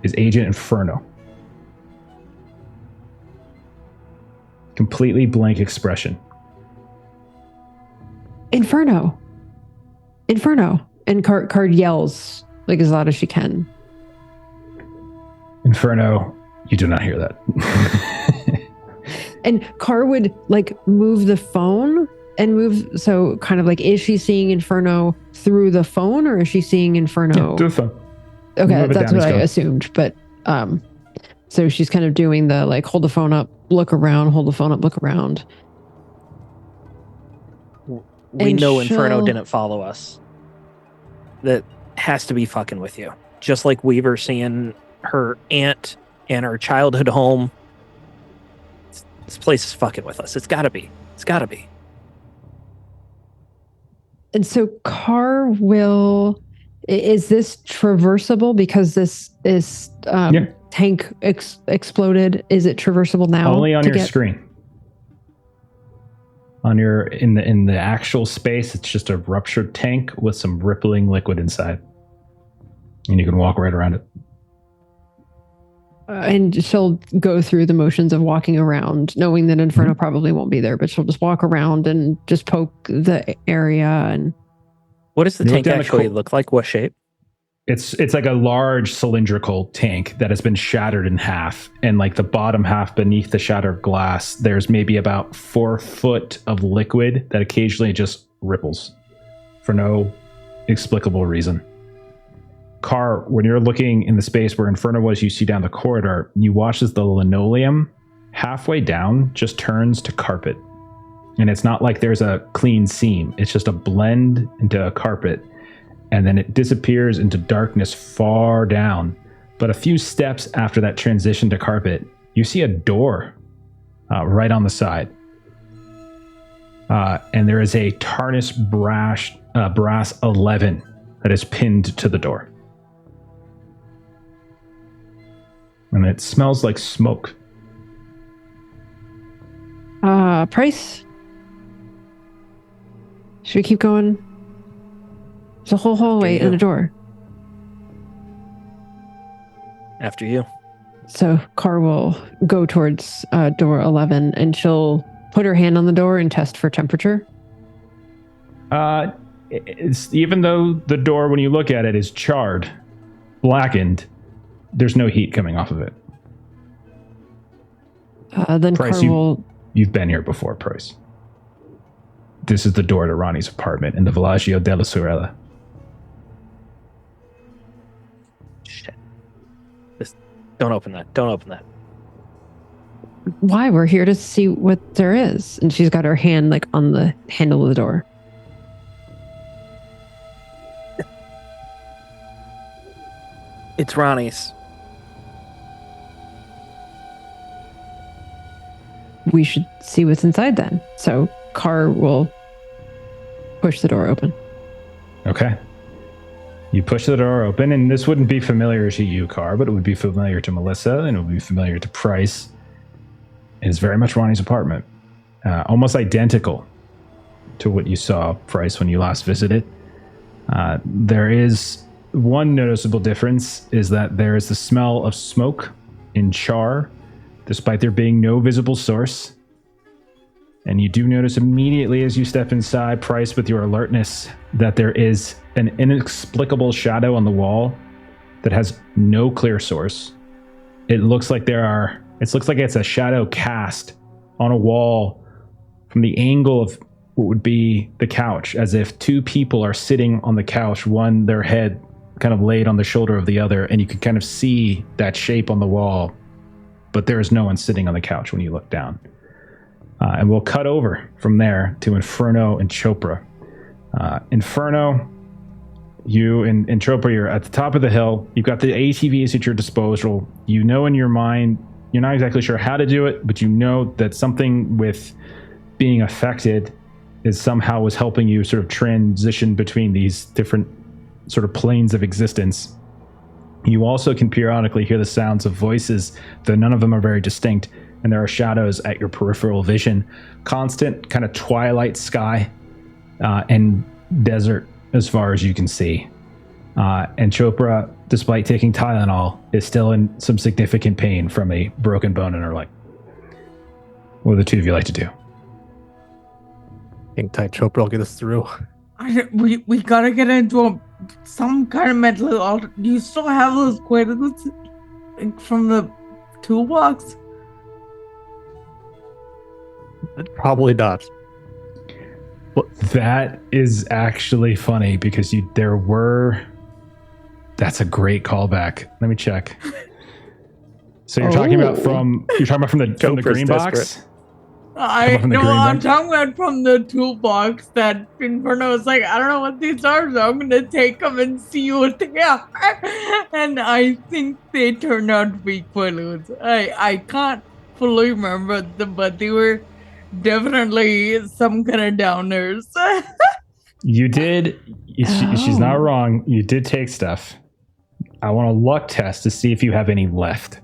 is Agent Inferno. Completely blank expression. Inferno. And Card yells like as loud as she can. Inferno, you do not hear that. And Car would like move the phone and move. So kind of like, is she seeing Inferno through the phone, or is she seeing Inferno? Yeah, through the phone. Okay, that's what I assumed. But so she's kind of doing the like, hold the phone up, look around, hold the phone up, look around. We know Inferno didn't follow us. That has to be fucking with you. Just like Weaver seeing her aunt and her childhood home. This place is fucking with us. It's gotta be. And so Car will... Is this traversable because this is tank exploded? Is it traversable now? Only on your screen. On your in the actual space, it's just a ruptured tank with some rippling liquid inside, and you can walk right around it. And she'll go through the motions of walking around, knowing that Inferno probably won't be there, but she'll just walk around and just poke the area. And what does the tank actually look like? What shape? It's like a large cylindrical tank that has been shattered in half, and like the bottom half beneath the shattered glass, there's maybe about 4 foot of liquid that occasionally just ripples for no explicable reason. Car, when you're looking in the space where Inferno was, you see down the corridor, you watch as the linoleum halfway down just turns to carpet. And it's not like there's a clean seam. It's just a blend into a carpet. And then it disappears into darkness far down. But a few steps after that transition to carpet, you see a door right on the side. And there is a tarnished brass 11 that is pinned to the door. And it smells like smoke. Price? Should we keep going? There's a whole hallway and a door. After you. So Car will go towards door 11 and she'll put her hand on the door and test for temperature. It's, even though the door, when you look at it, is charred, blackened, there's no heat coming off of it. Then Price, Car will... You've been here before, Price. This is the door to Ronnie's apartment in the Villaggio della Sorella. Shit. Don't open that. Don't open that. Why? We're here to see what there is. And she's got her hand like on the handle of the door. It's Ronnie's. We should see what's inside then. So Car will push the door open. Okay. You push the door open, and this wouldn't be familiar to you, Car, but it would be familiar to Melissa, and it would be familiar to Price. It's very much Ronnie's apartment. Almost identical to what you saw, Price, when you last visited. There is one noticeable difference, is that there is the smell of smoke and char, despite there being no visible source. And you do notice immediately as you step inside, Price, with your alertness, that there is an inexplicable shadow on the wall that has no clear source. It looks like it's a shadow cast on a wall from the angle of what would be the couch, as if two people are sitting on the couch, one their head kind of laid on the shoulder of the other, and you can kind of see that shape on the wall, but there is no one sitting on the couch when you look down. And we'll cut over from there to Inferno and Chopra. Inferno, you and Chopra, you're at the top of the hill. You've got the ATVs at your disposal. You know in your mind, you're not exactly sure how to do it, but you know that something with being affected is somehow was helping you sort of transition between these different sort of planes of existence. You also can periodically hear the sounds of voices, though none of them are very distinct, and there are shadows at your peripheral vision. Constant kind of twilight sky and desert as far as you can see. And Chopra, despite taking Tylenol, is still in some significant pain from a broken bone in her leg. What do the two of you like to do? Hang tight, Chopra, will get us through. We gotta get into some kind of mental alter. Do you still have those quaaludes from the toolbox? Probably not. That is actually funny because that's a great callback. Let me check. So you're talking about from the green box? I'm talking about from the toolbox that Inferno was like, I don't know what these are, so I'm gonna take them and see what they are. And I think they turned out to be quaaludes. I can't fully remember them, but they were definitely some kind of downers. You did. She's not wrong. You did take stuff. I want a luck test to see if you have any left.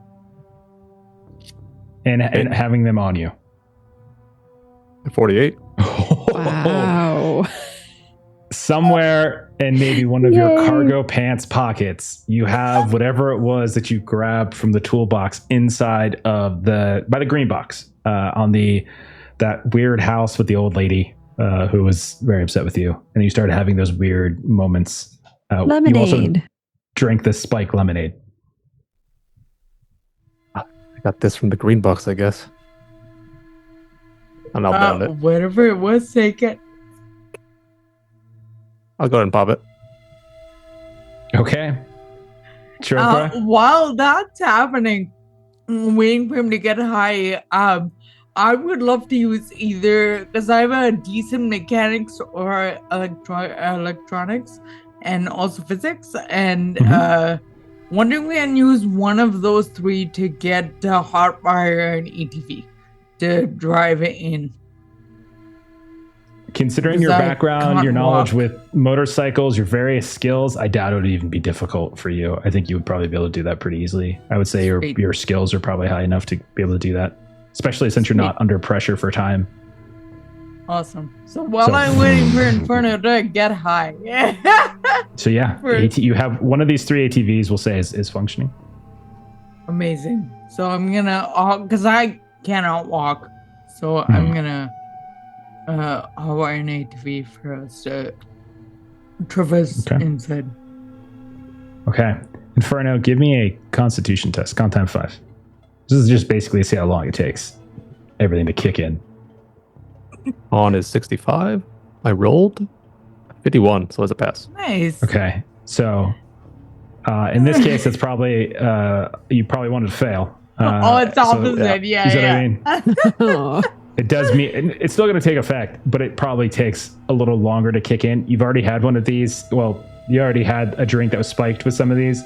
And having them on you. 48. Wow. Somewhere in maybe one of your cargo pants pockets, you have whatever it was that you grabbed from the toolbox inside of by the green box on that weird house with the old lady who was very upset with you. And you started having those weird moments. Lemonade. You also drank the spike lemonade. I got this from the green box, I guess. And I'll down it. Whatever it was, take it. I'll go ahead and pop it. Okay. Chopra? While that's happening, waiting for him to get high, I would love to use either, because I have a decent mechanics or electronics and also physics, and wondering if we can use one of those three to get Hotwire and ATV to drive it in. Considering your background, your knowledge with motorcycles, your various skills, I doubt it would even be difficult for you. I think you would probably be able to do that pretty easily. I would say your skills are probably high enough to be able to do that, especially since you're not under pressure for time. Awesome. So while I'm waiting for Inferno to get high. So yeah, you have one of these three ATVs, we'll say, is functioning. Amazing. So I'm going to, because I cannot walk, so I'm going to hotwire an ATV for us to traverse inside. Okay. Inferno, give me a constitution test. Con time 5. This is just basically to see how long it takes everything to kick in. On is 65. I rolled 51, so it's a pass. Nice. Okay. So in this case, it's probably, you probably wanted to fail. It's opposite. You see what I mean? It does mean it's still going to take effect, but it probably takes a little longer to kick in. You've already had one of these. Well, you already had a drink that was spiked with some of these,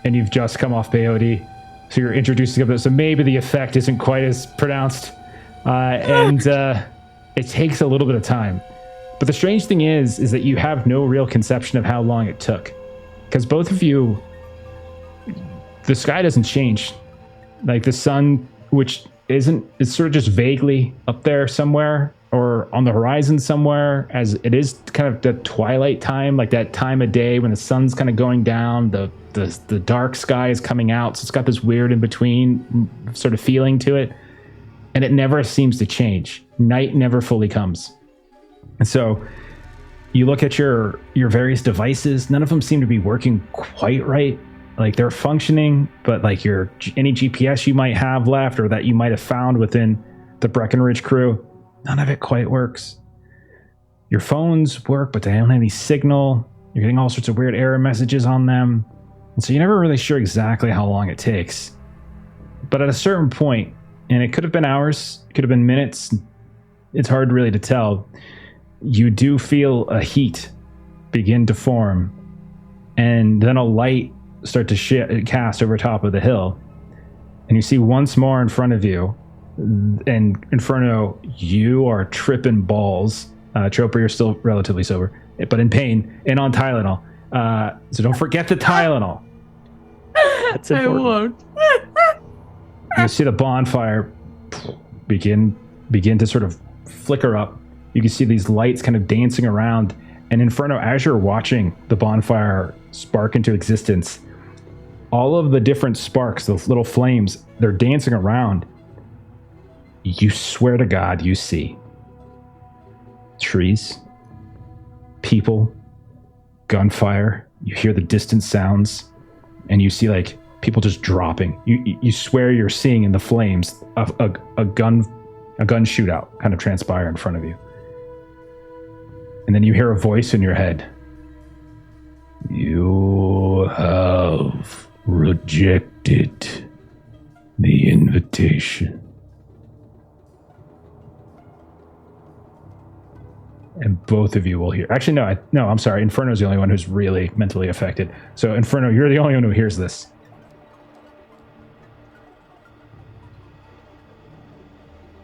and you've just come off peyote, so you're introducing it. So maybe the effect isn't quite as pronounced, and it takes a little bit of time. But the strange thing is that you have no real conception of how long it took, because both of you, the sky doesn't change, like the sun, which it's sort of just vaguely up there somewhere or on the horizon somewhere, as it is kind of the twilight time, like that time of day when the sun's kind of going down, the dark sky is coming out, so it's got this weird in between sort of feeling to it, and it never seems to change. Night never fully comes. And so you look at your various devices, none of them seem to be working quite right. Like they're functioning, but like any GPS you might have left or that you might have found within the Breckenridge crew, none of it quite works. Your phones work, but they don't have any signal. You're getting all sorts of weird error messages on them. And so you're never really sure exactly how long it takes. But at a certain point, and it could have been hours, it could have been minutes, it's hard really to tell, you do feel a heat begin to form, and then a light start to cast over top of the hill, and you see once more in front of you, and Inferno, you are tripping balls. Chopra, you're still relatively sober, but in pain and on Tylenol. So don't forget the Tylenol. That's important. I won't. You see the bonfire begin to sort of flicker up. You can see these lights kind of dancing around, and Inferno, as you're watching the bonfire spark into existence, all of the different sparks, those little flames, they're dancing around. You swear to God you see trees, people, gunfire. You hear the distant sounds, and you see like people just dropping. You swear you're seeing in the flames a gun shootout kind of transpire in front of you. And then you hear a voice in your head. You have rejected the invitation. And both of you will hear. Actually, no, I'm sorry. Inferno's the only one who's really mentally affected. So, Inferno, you're the only one who hears this.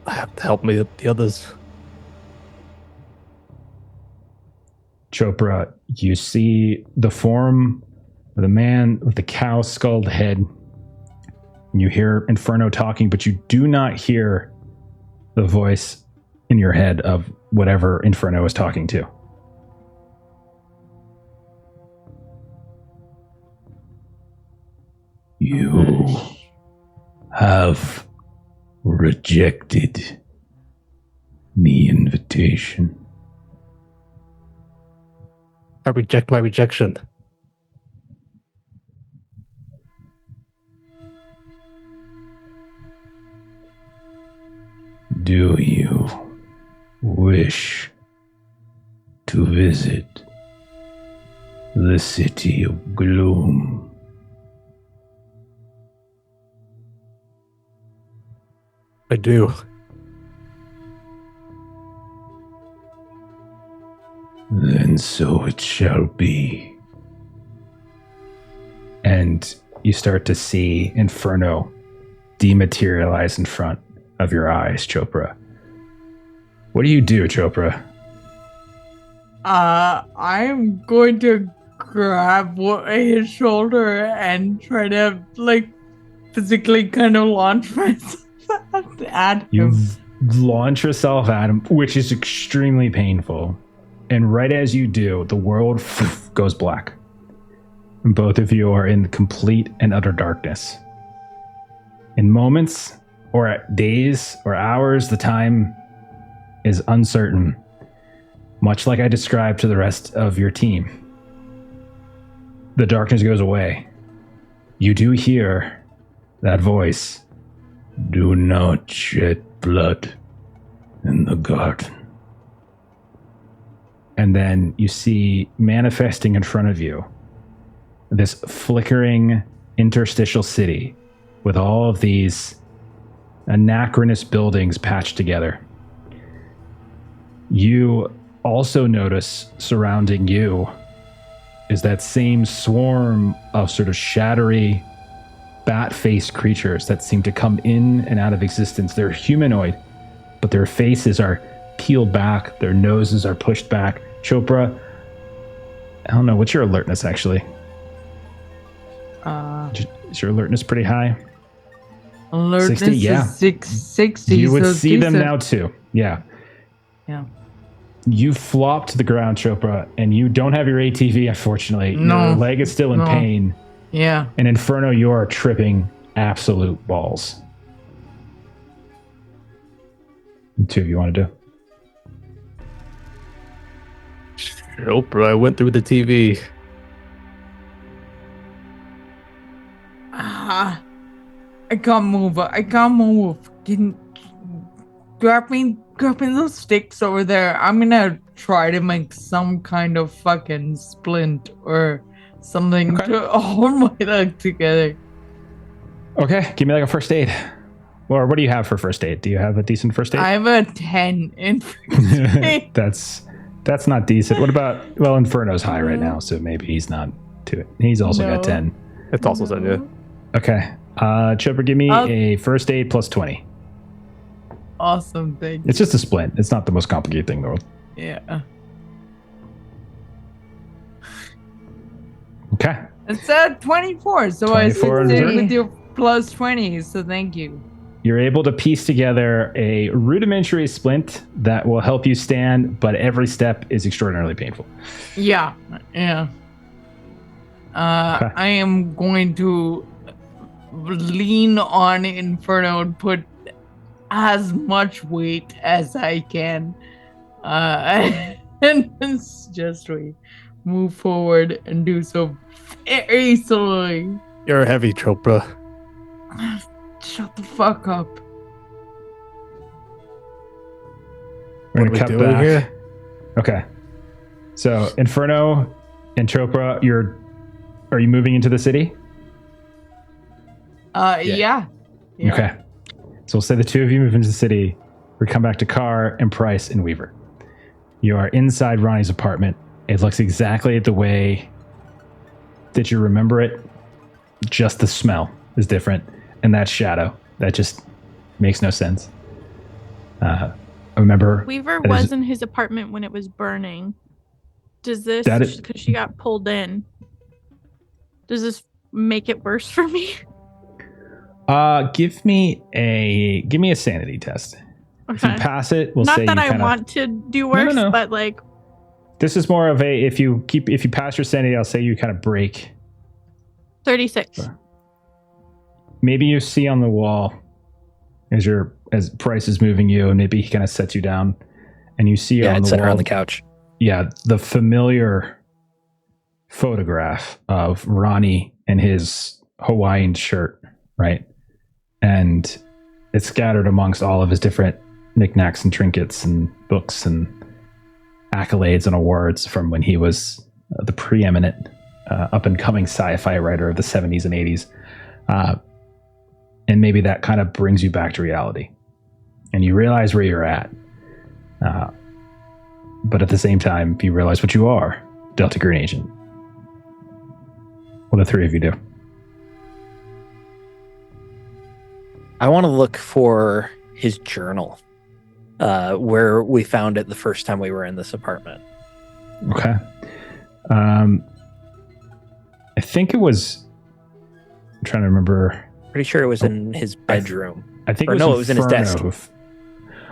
I have to help me with the others. Chopra, you see the form of the man with the cow-skulled head. You hear Inferno talking, but you do not hear the voice in your head of whatever Inferno is talking to. You have rejected the invitation. I reject my rejection. Do you wish to visit the city of gloom I do. Then so it shall be. And you start to see Inferno dematerialize in front of your eyes, Chopra. What do you do, Chopra? I'm going to grab his shoulder and try to, like, physically kind of launch myself at him. You launch yourself at him, which is extremely painful. And right as you do, the world goes black. And both of you are in complete and utter darkness. In moments, or days, or hours, the time is uncertain. Much like I described to the rest of your team. The darkness goes away. You do hear that voice. Do not shed blood in the garden. And then you see manifesting in front of you this flickering interstitial city with all of these anachronous buildings patched together. You also notice surrounding you is that same swarm of sort of shadowy, bat-faced creatures that seem to come in and out of existence. They're humanoid, but their faces are peeled back, their noses are pushed back. Chopra, I don't know, what's your alertness actually? Is your alertness pretty high? Alertness 60, yeah. is 660. You would so see them decent. now too. Yeah. Yeah. You flop to the ground, Chopra, and you don't have your ATV, unfortunately. No. Your leg is still in No. pain. Yeah. And Inferno, you are tripping absolute balls. Two of you want to do? Nope, I went through the TV. I can't move. I can't move. Can grab me those sticks over there. I'm gonna try to make some kind of fucking splint or something Okay. to hold my leg together. Okay, give me like a first aid. Or what do you have for first aid? Do you have a decent first aid? I have a 10 in first aid. That's not decent. What about, well, Inferno's high right now, so maybe he's not to it. He's also got No. 10. It's also said, yeah. Okay. Chopper, give me a first aid plus 20. Awesome, thank you. It's just a splint. It's not the most complicated thing in the world. Yeah. Okay. It's at 24, so 24 I succeed reserve? with your plus 20, so thank you. You're able to piece together a rudimentary splint that will help you stand, but every step is extraordinarily painful. Yeah, yeah. Okay. I am going to lean on Inferno and put as much weight as I can. And just we move forward and do so very slowly. You're heavy, Chopra. Shut the fuck up. We're What are going we to cut doing back. here? Okay. So, Inferno and Chopra, are you moving into the city? Yeah. Okay. So we'll say the two of you move into the city. We come back to Carr and Price and Weaver. You are inside Ronnie's apartment. It looks exactly the way that you remember it. Just the smell is different. And that shadow. That just makes no sense. I remember... Weaver that is- was in his apartment when it was burning. Does this, That is- because she got pulled in, does this make it worse for me? Give me a sanity test. If you Okay. pass it, we'll Not say that you I kinda, want to do worse, no. but like, This is more of a if you pass your sanity, I'll say you kind of break. 36. Maybe you see on the wall as Price is moving you, and maybe he kind of sets you down, and you see Yeah, on I'd the set her wall. on the couch. Yeah, the familiar photograph of Ronnie in his Hawaiian shirt, right? And it's scattered amongst all of his different knickknacks and trinkets and books and accolades and awards from when he was the preeminent up-and-coming sci-fi writer of the 70s and 80s. And maybe that kind of brings you back to reality. and you realize where you're at. But at the same time, you realize what you are, Delta Green agent. What do the three of you do? I want to look for his journal, where we found it the first time we were in this apartment. Okay. I think it was... I'm trying to remember. Pretty sure it was in his bedroom. I think Or it was no, it was in his desk.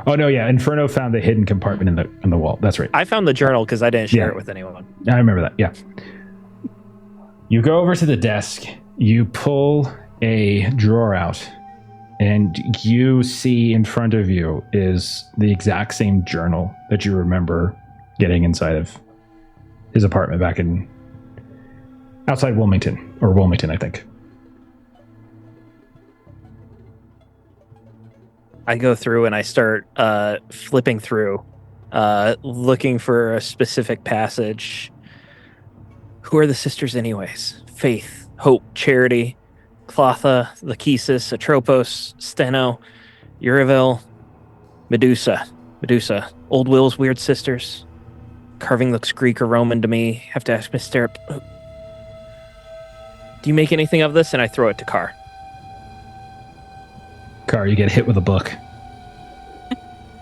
Oh, no, yeah. Inferno found the hidden compartment in the wall. That's right. I found the journal because I didn't share Yeah. it with anyone. I remember that, yeah. You go over to the desk, you pull a drawer out, and you see in front of you is the exact same journal that you remember getting inside of his apartment back in outside Wilmington, I think. I go through and I start flipping through, looking for a specific passage. Who are the sisters anyways? Faith, Hope, Charity, Clotha, Lachesis, Atropos, Steno, Urivel, Medusa. Old Will's weird sisters. Carving looks Greek or Roman to me. Have to ask Miss Sterp. Do you make anything of this? And I throw it to Carr. Car, you get hit with a book.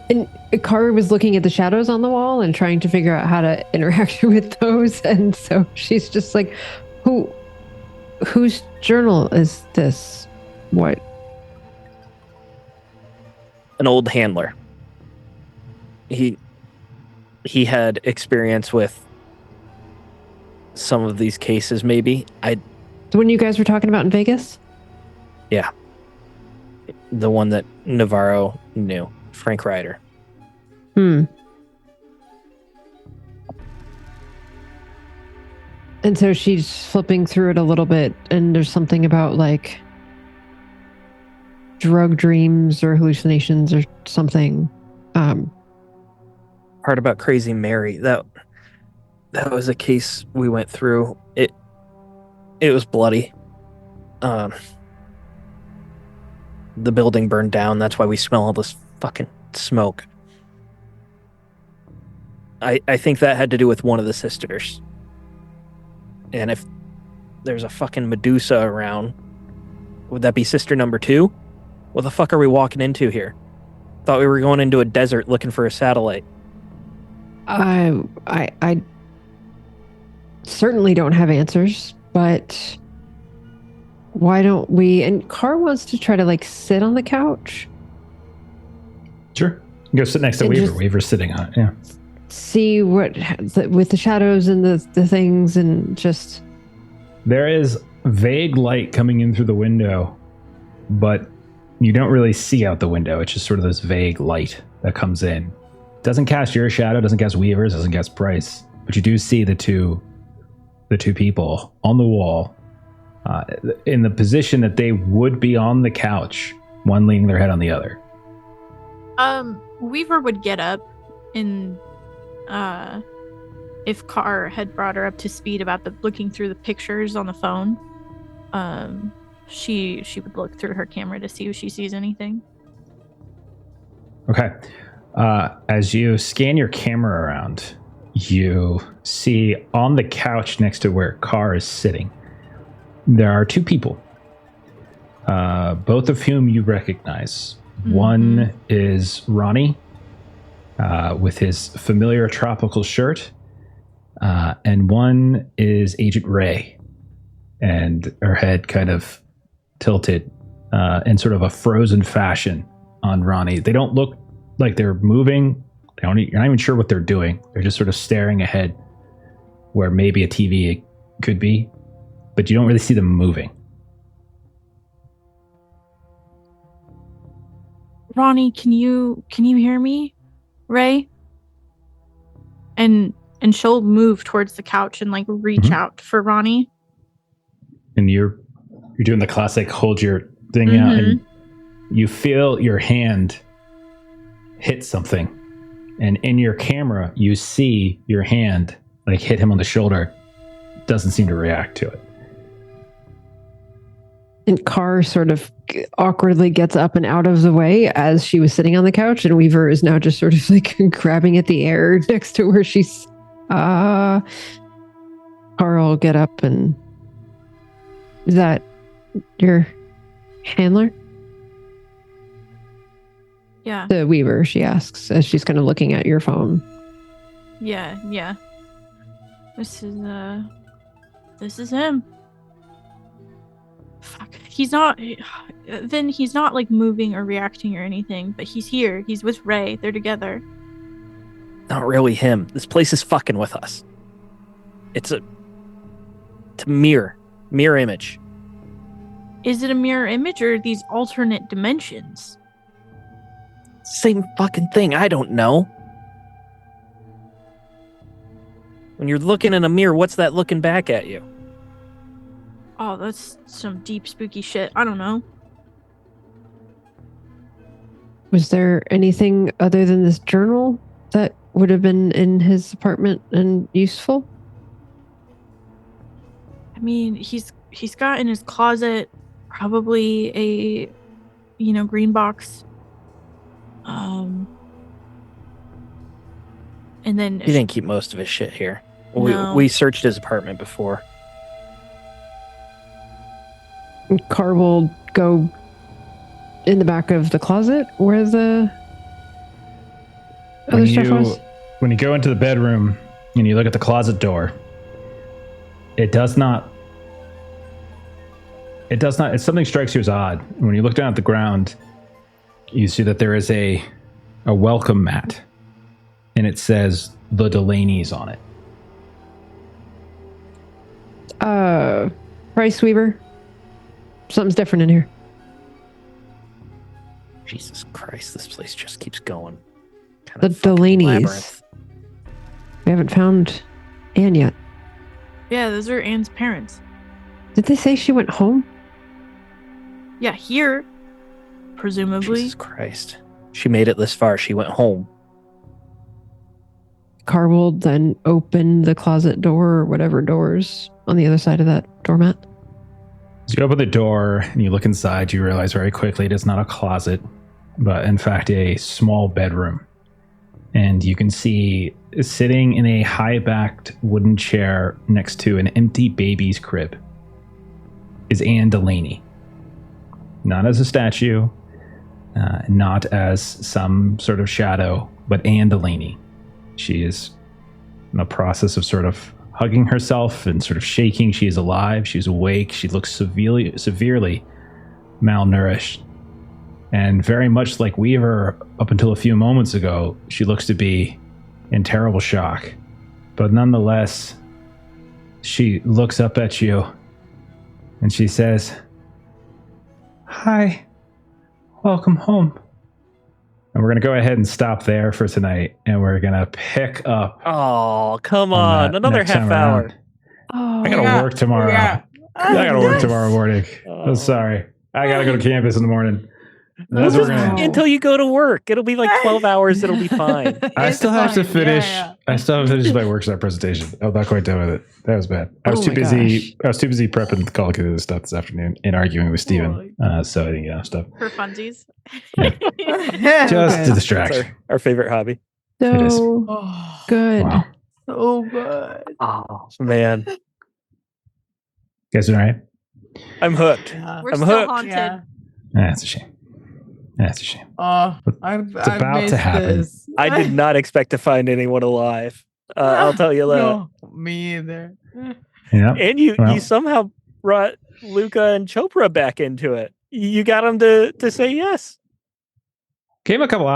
And Kara was looking at the shadows on the wall and trying to figure out how to interact with those. And so she's just like, whose journal is this? What? An old handler. He had experience with some of these cases, maybe. The one you guys were talking about in Vegas? Yeah. The one that Navarro knew. Frank Ryder. And so she's flipping through it a little bit, and there's something about like drug dreams or hallucinations or something. Part about Crazy Mary. That was a case we went through. It was bloody. The building burned down. That's why we smell all this fucking smoke. I think that had to do with one of the sisters. And if there's a fucking Medusa around, would that be sister number 2? What the fuck are we walking into here? Thought we were going into a desert looking for a satellite. I certainly don't have answers, but why don't we? And Carr wants to try to like sit on the couch. Sure. Go sit next to And Weaver. just- Weaver's sitting on it, yeah. See what with the shadows and the things, and just There is vague light coming in through the window, but you don't really see out the window. It's just sort of this vague light that comes in. Doesn't cast your shadow, doesn't cast Weaver's, doesn't cast Bryce, but you do see the two people on the wall, in the position that they would be on the couch, one leaning their head on the other. Weaver would get up and if Carr had brought her up to speed about looking through the pictures on the phone, she would look through her camera to see if she sees anything. Okay. As you scan your camera around, you see on the couch next to where Carr is sitting, there are two people, both of whom you recognize. Mm-hmm. One is Ronnie, with his familiar tropical shirt, and one is Agent Ray, and her head kind of tilted in sort of a frozen fashion on Ronnie. They don't look like they're moving. You're not even sure what they're doing. They're just sort of staring ahead where maybe a TV could be, but you don't really see them moving. Ronnie, can you hear me? Ray? And she'll move towards the couch and like reach out for Ronnie. And you're doing the classic hold your thing out, and you feel your hand hit something. And in your camera, you see your hand like hit him on the shoulder. Doesn't seem to react to it. And Carr sort of awkwardly gets up and out of the way as she was sitting on the couch, and Weaver is now just sort of like grabbing at the air next to where she's. Carl, get up and. Is that your handler? Yeah. The Weaver, she asks as she's kind of looking at your phone. Yeah. This is him. Fuck. He's not like moving or reacting or anything, but he's here. He's with Ray. They're together. Not really him. This place is fucking with us. It's a mirror image. Is it a mirror image or are these alternate dimensions? Same fucking thing. I don't know. When you're looking in a mirror, what's that looking back at you? Oh, that's some deep spooky shit. I don't know. Was there anything other than this journal that would have been in his apartment and useful? I mean, he's got in his closet probably a green box. And then He didn't keep most of his shit here. No. We searched his apartment before. Car will go in the back of the closet where the other stuff was. When you go into the bedroom and you look at the closet door, it does not. If something strikes you as odd, when you look down at the ground, you see that there is a welcome mat, and it says the Delaney's on it. Bryce Weaver. Something's different in here. Jesus Christ, this place just keeps going. Kind The of fucking Delaney's. labyrinth. We haven't found Anne yet. Yeah, those are Anne's parents. Did they say she went home? Yeah, here, presumably. Jesus Christ. She made it this far. She went home. Car will then open the closet door or whatever doors on the other side of that doormat. As you open the door and you look inside, you realize very quickly it is not a closet, but in fact a small bedroom. And you can see sitting in a high-backed wooden chair next to an empty baby's crib is Anne Delaney. Not as a statue, not as some sort of shadow, but Anne Delaney. She is in the process of sort of hugging herself and sort of shaking. She is alive. She's awake. She looks severely malnourished. And very much like Weaver up until a few moments ago, she looks to be in terrible shock. But nonetheless, she looks up at you and she says, "Hi, welcome home." And we're going to go ahead and stop there for tonight. And we're going to pick up. Oh, come on on. that Another next half time hour. around. Oh, I gotta work tomorrow. Yeah. I gotta work tomorrow morning. Oh. I'm sorry. I gotta go to campus in the morning. That's what we're gonna. Until you go to work. It'll be like 12 hours. It'll be fine. I It's still have to fine. finish. Yeah. I still have to finish my workshop presentation. I'm not quite done with it. That was bad. I was Oh too my busy. gosh. I was too busy prepping the Call of Cthulhu stuff this afternoon and arguing with Steven. So I didn't get enough stuff. For funsies. Just Okay. to That's distract. our favorite hobby. It is. So Oh, good. Wow. so good. Oh, man. You guys doing all right? I'm hooked. Yeah. We're I'm still hooked. haunted. Yeah. That's a shame. That's a shame. I've about to missed happen. this. I did not expect to find anyone alive. I'll tell you that. No, me either. Yeah. And you Well. somehow brought Luca and Chopra back into it. You got them to say yes. I gave a couple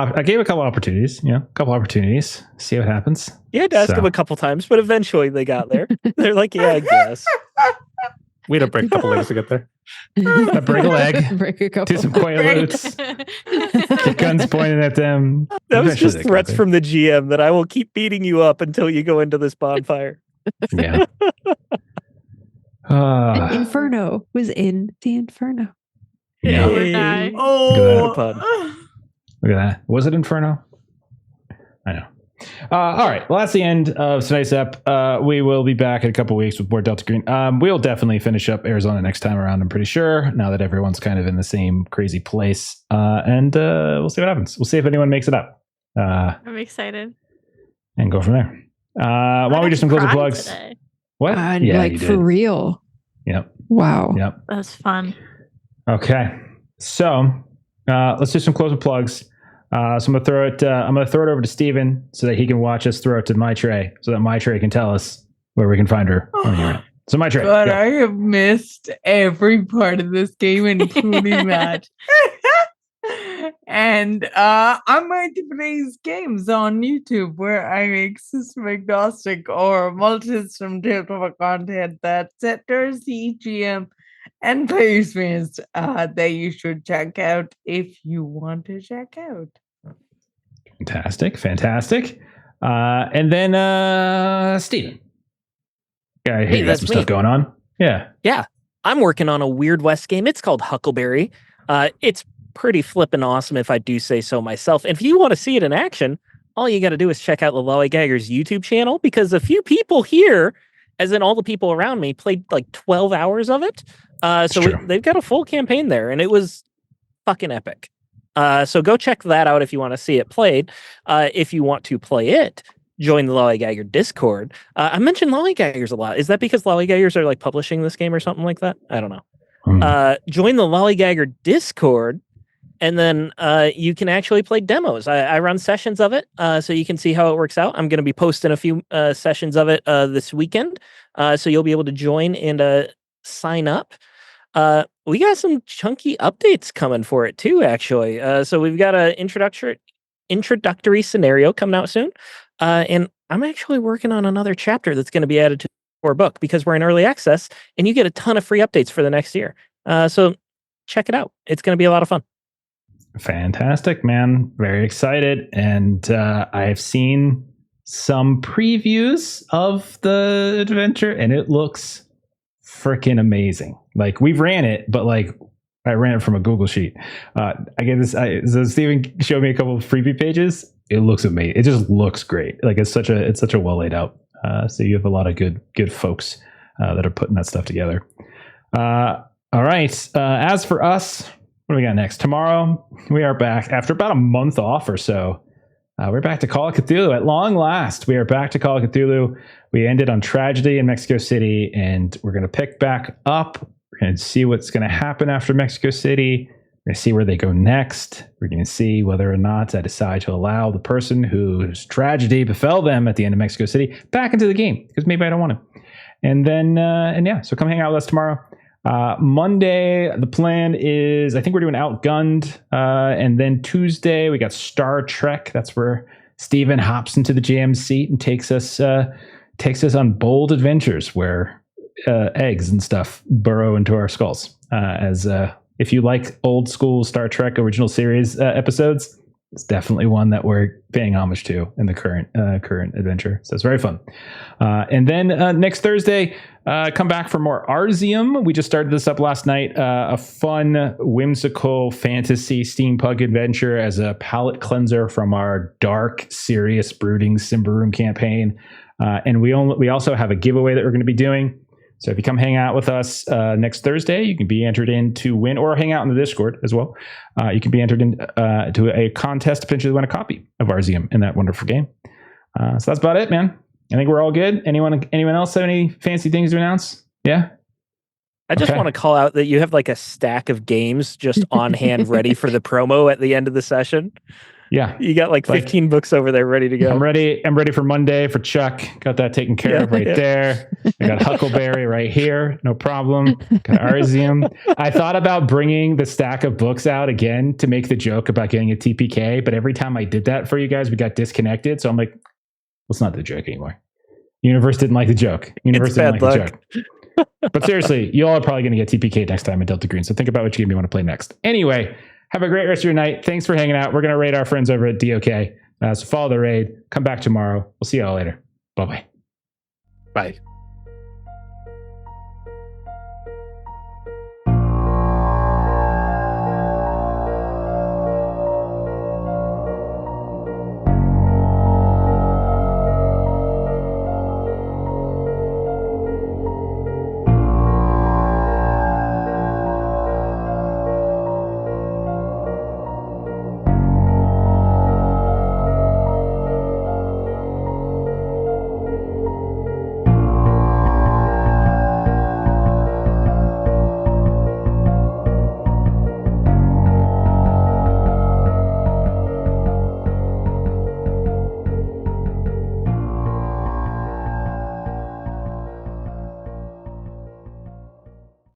opportunities. You know, a couple opportunities. See what happens. You had to ask So. them a couple times, but eventually they got there. They're like, yeah, I guess. We had to break a couple legs to get there. Break a leg. Break a couple. Do some quaaludes. Get guns pointed at them. That was Eventually just they got threats there. from the GM that I will keep beating you up until you go into this bonfire. Yeah. An Inferno was in the Inferno. Yeah. Or die. Oh, Good pun. Look at that. Was it Inferno? I know. All right. Well, that's the end of tonight's ep. We will be back in a couple weeks with more Delta Green. We'll definitely finish up Arizona next time around, I'm pretty sure, now that everyone's kind of in the same crazy place. And we'll see what happens. We'll see if anyone makes it up. I'm excited. And go from there. Why don't we do some closing plugs? Today. What? Like for real. Yep. Wow. Yep. That was fun. Okay. So let's do some closing plugs. So I'm gonna throw it over to Steven so that he can watch us throw it to Maitrey so that Maitrey can tell us where we can find her. So Maitrey. God, go. I have missed every part of this game, including that. And I'm Multi-Plays Games on YouTube, where I make system agnostic or multi-system tabletop content that setters the EGM and player experience that you should check out if you want to check out. Fantastic. And then Steven. Yeah, I hear you got some stuff going on. Yeah. I'm working on a Weird West game. It's called Huckleberry. It's pretty flippin' awesome if I do say so myself. And if you want to see it in action, all you got to do is check out the Lollygaggers YouTube channel, because a few people here, as in all the people around me, played like 12 hours of it. They've got a full campaign there, and it was fucking epic. So go check that out if you want to see it played. If you want to play it, join the Lollygagger Discord. I mentioned Lollygaggers a lot. Is that because Lollygaggers are like publishing this game or something like that? I don't know. Join the Lollygagger Discord, and then you can actually play demos. I run sessions of it, so you can see how it works out. I'm going to be posting a few sessions of it this weekend, so you'll be able to join and sign up. We got some chunky updates coming for it too, actually. So we've got an introductory scenario coming out soon, and I'm actually working on another chapter that's going to be added to our book, because we're in early access, and you get a ton of free updates for the next year. So check it out. It's going to be a lot of fun. Fantastic, man. Very excited. And I've seen some previews of the adventure, and it looks freaking amazing. Like, we've ran it, but like, I ran it from a Google sheet. I get this. So Steven showed me a couple of freebie pages. It looks amazing. It just looks great. Like, it's such a well laid out. So you have a lot of good folks that are putting that stuff together. All right. As for us, what do we got next? Tomorrow, we are back after about a month off or so. We're back to Call of Cthulhu at long last. We are back to Call of Cthulhu. We ended on tragedy in Mexico City, and we're going to pick back up. We're going to see what's going to happen after Mexico City. We're going to see where they go next. We're going to see whether or not I decide to allow the person whose tragedy befell them at the end of Mexico City back into the game, because maybe I don't want to. And then, so come hang out with us tomorrow. Monday, the plan is, I think we're doing Outgunned. And then Tuesday, we got Star Trek. That's where Steven hops into the GM seat and takes us on bold adventures where eggs and stuff burrow into our skulls. If you like old school Star Trek original series episodes, it's definitely one that we're paying homage to in the current adventure. So it's very fun. And then next Thursday, come back for more Arzium. We just started this up last night. A fun, whimsical fantasy steampunk adventure as a palate cleanser from our dark, serious, brooding Simbaroom campaign. And we also have a giveaway that we're going to be doing. So if you come hang out with us next Thursday, you can be entered in to win, or hang out in the Discord as well. You can be entered into a contest to potentially win a copy of Arzium in that wonderful game. So that's about it, man. I think we're all good. Anyone else have any fancy things to announce? Yeah? I just want to call out that you have like a stack of games just on hand ready for the promo at the end of the session. Yeah. You got like 15 books over there ready to go. I'm ready for Monday for Chuck. Got that taken care of there. I got Huckleberry right here. No problem. Got Arzium. I thought about bringing the stack of books out again to make the joke about getting a TPK, but every time I did that for you guys, we got disconnected. So I'm like, let's not do the joke anymore. Universe didn't like the joke. Universe didn't like the joke. But seriously, you all are probably going to get TPK next time in Delta Green. So think about which game you want to play next. Anyway, have a great rest of your night. Thanks for hanging out. We're going to raid our friends over at DOK. So follow the raid. Come back tomorrow. We'll see you all later. Bye-bye. Bye.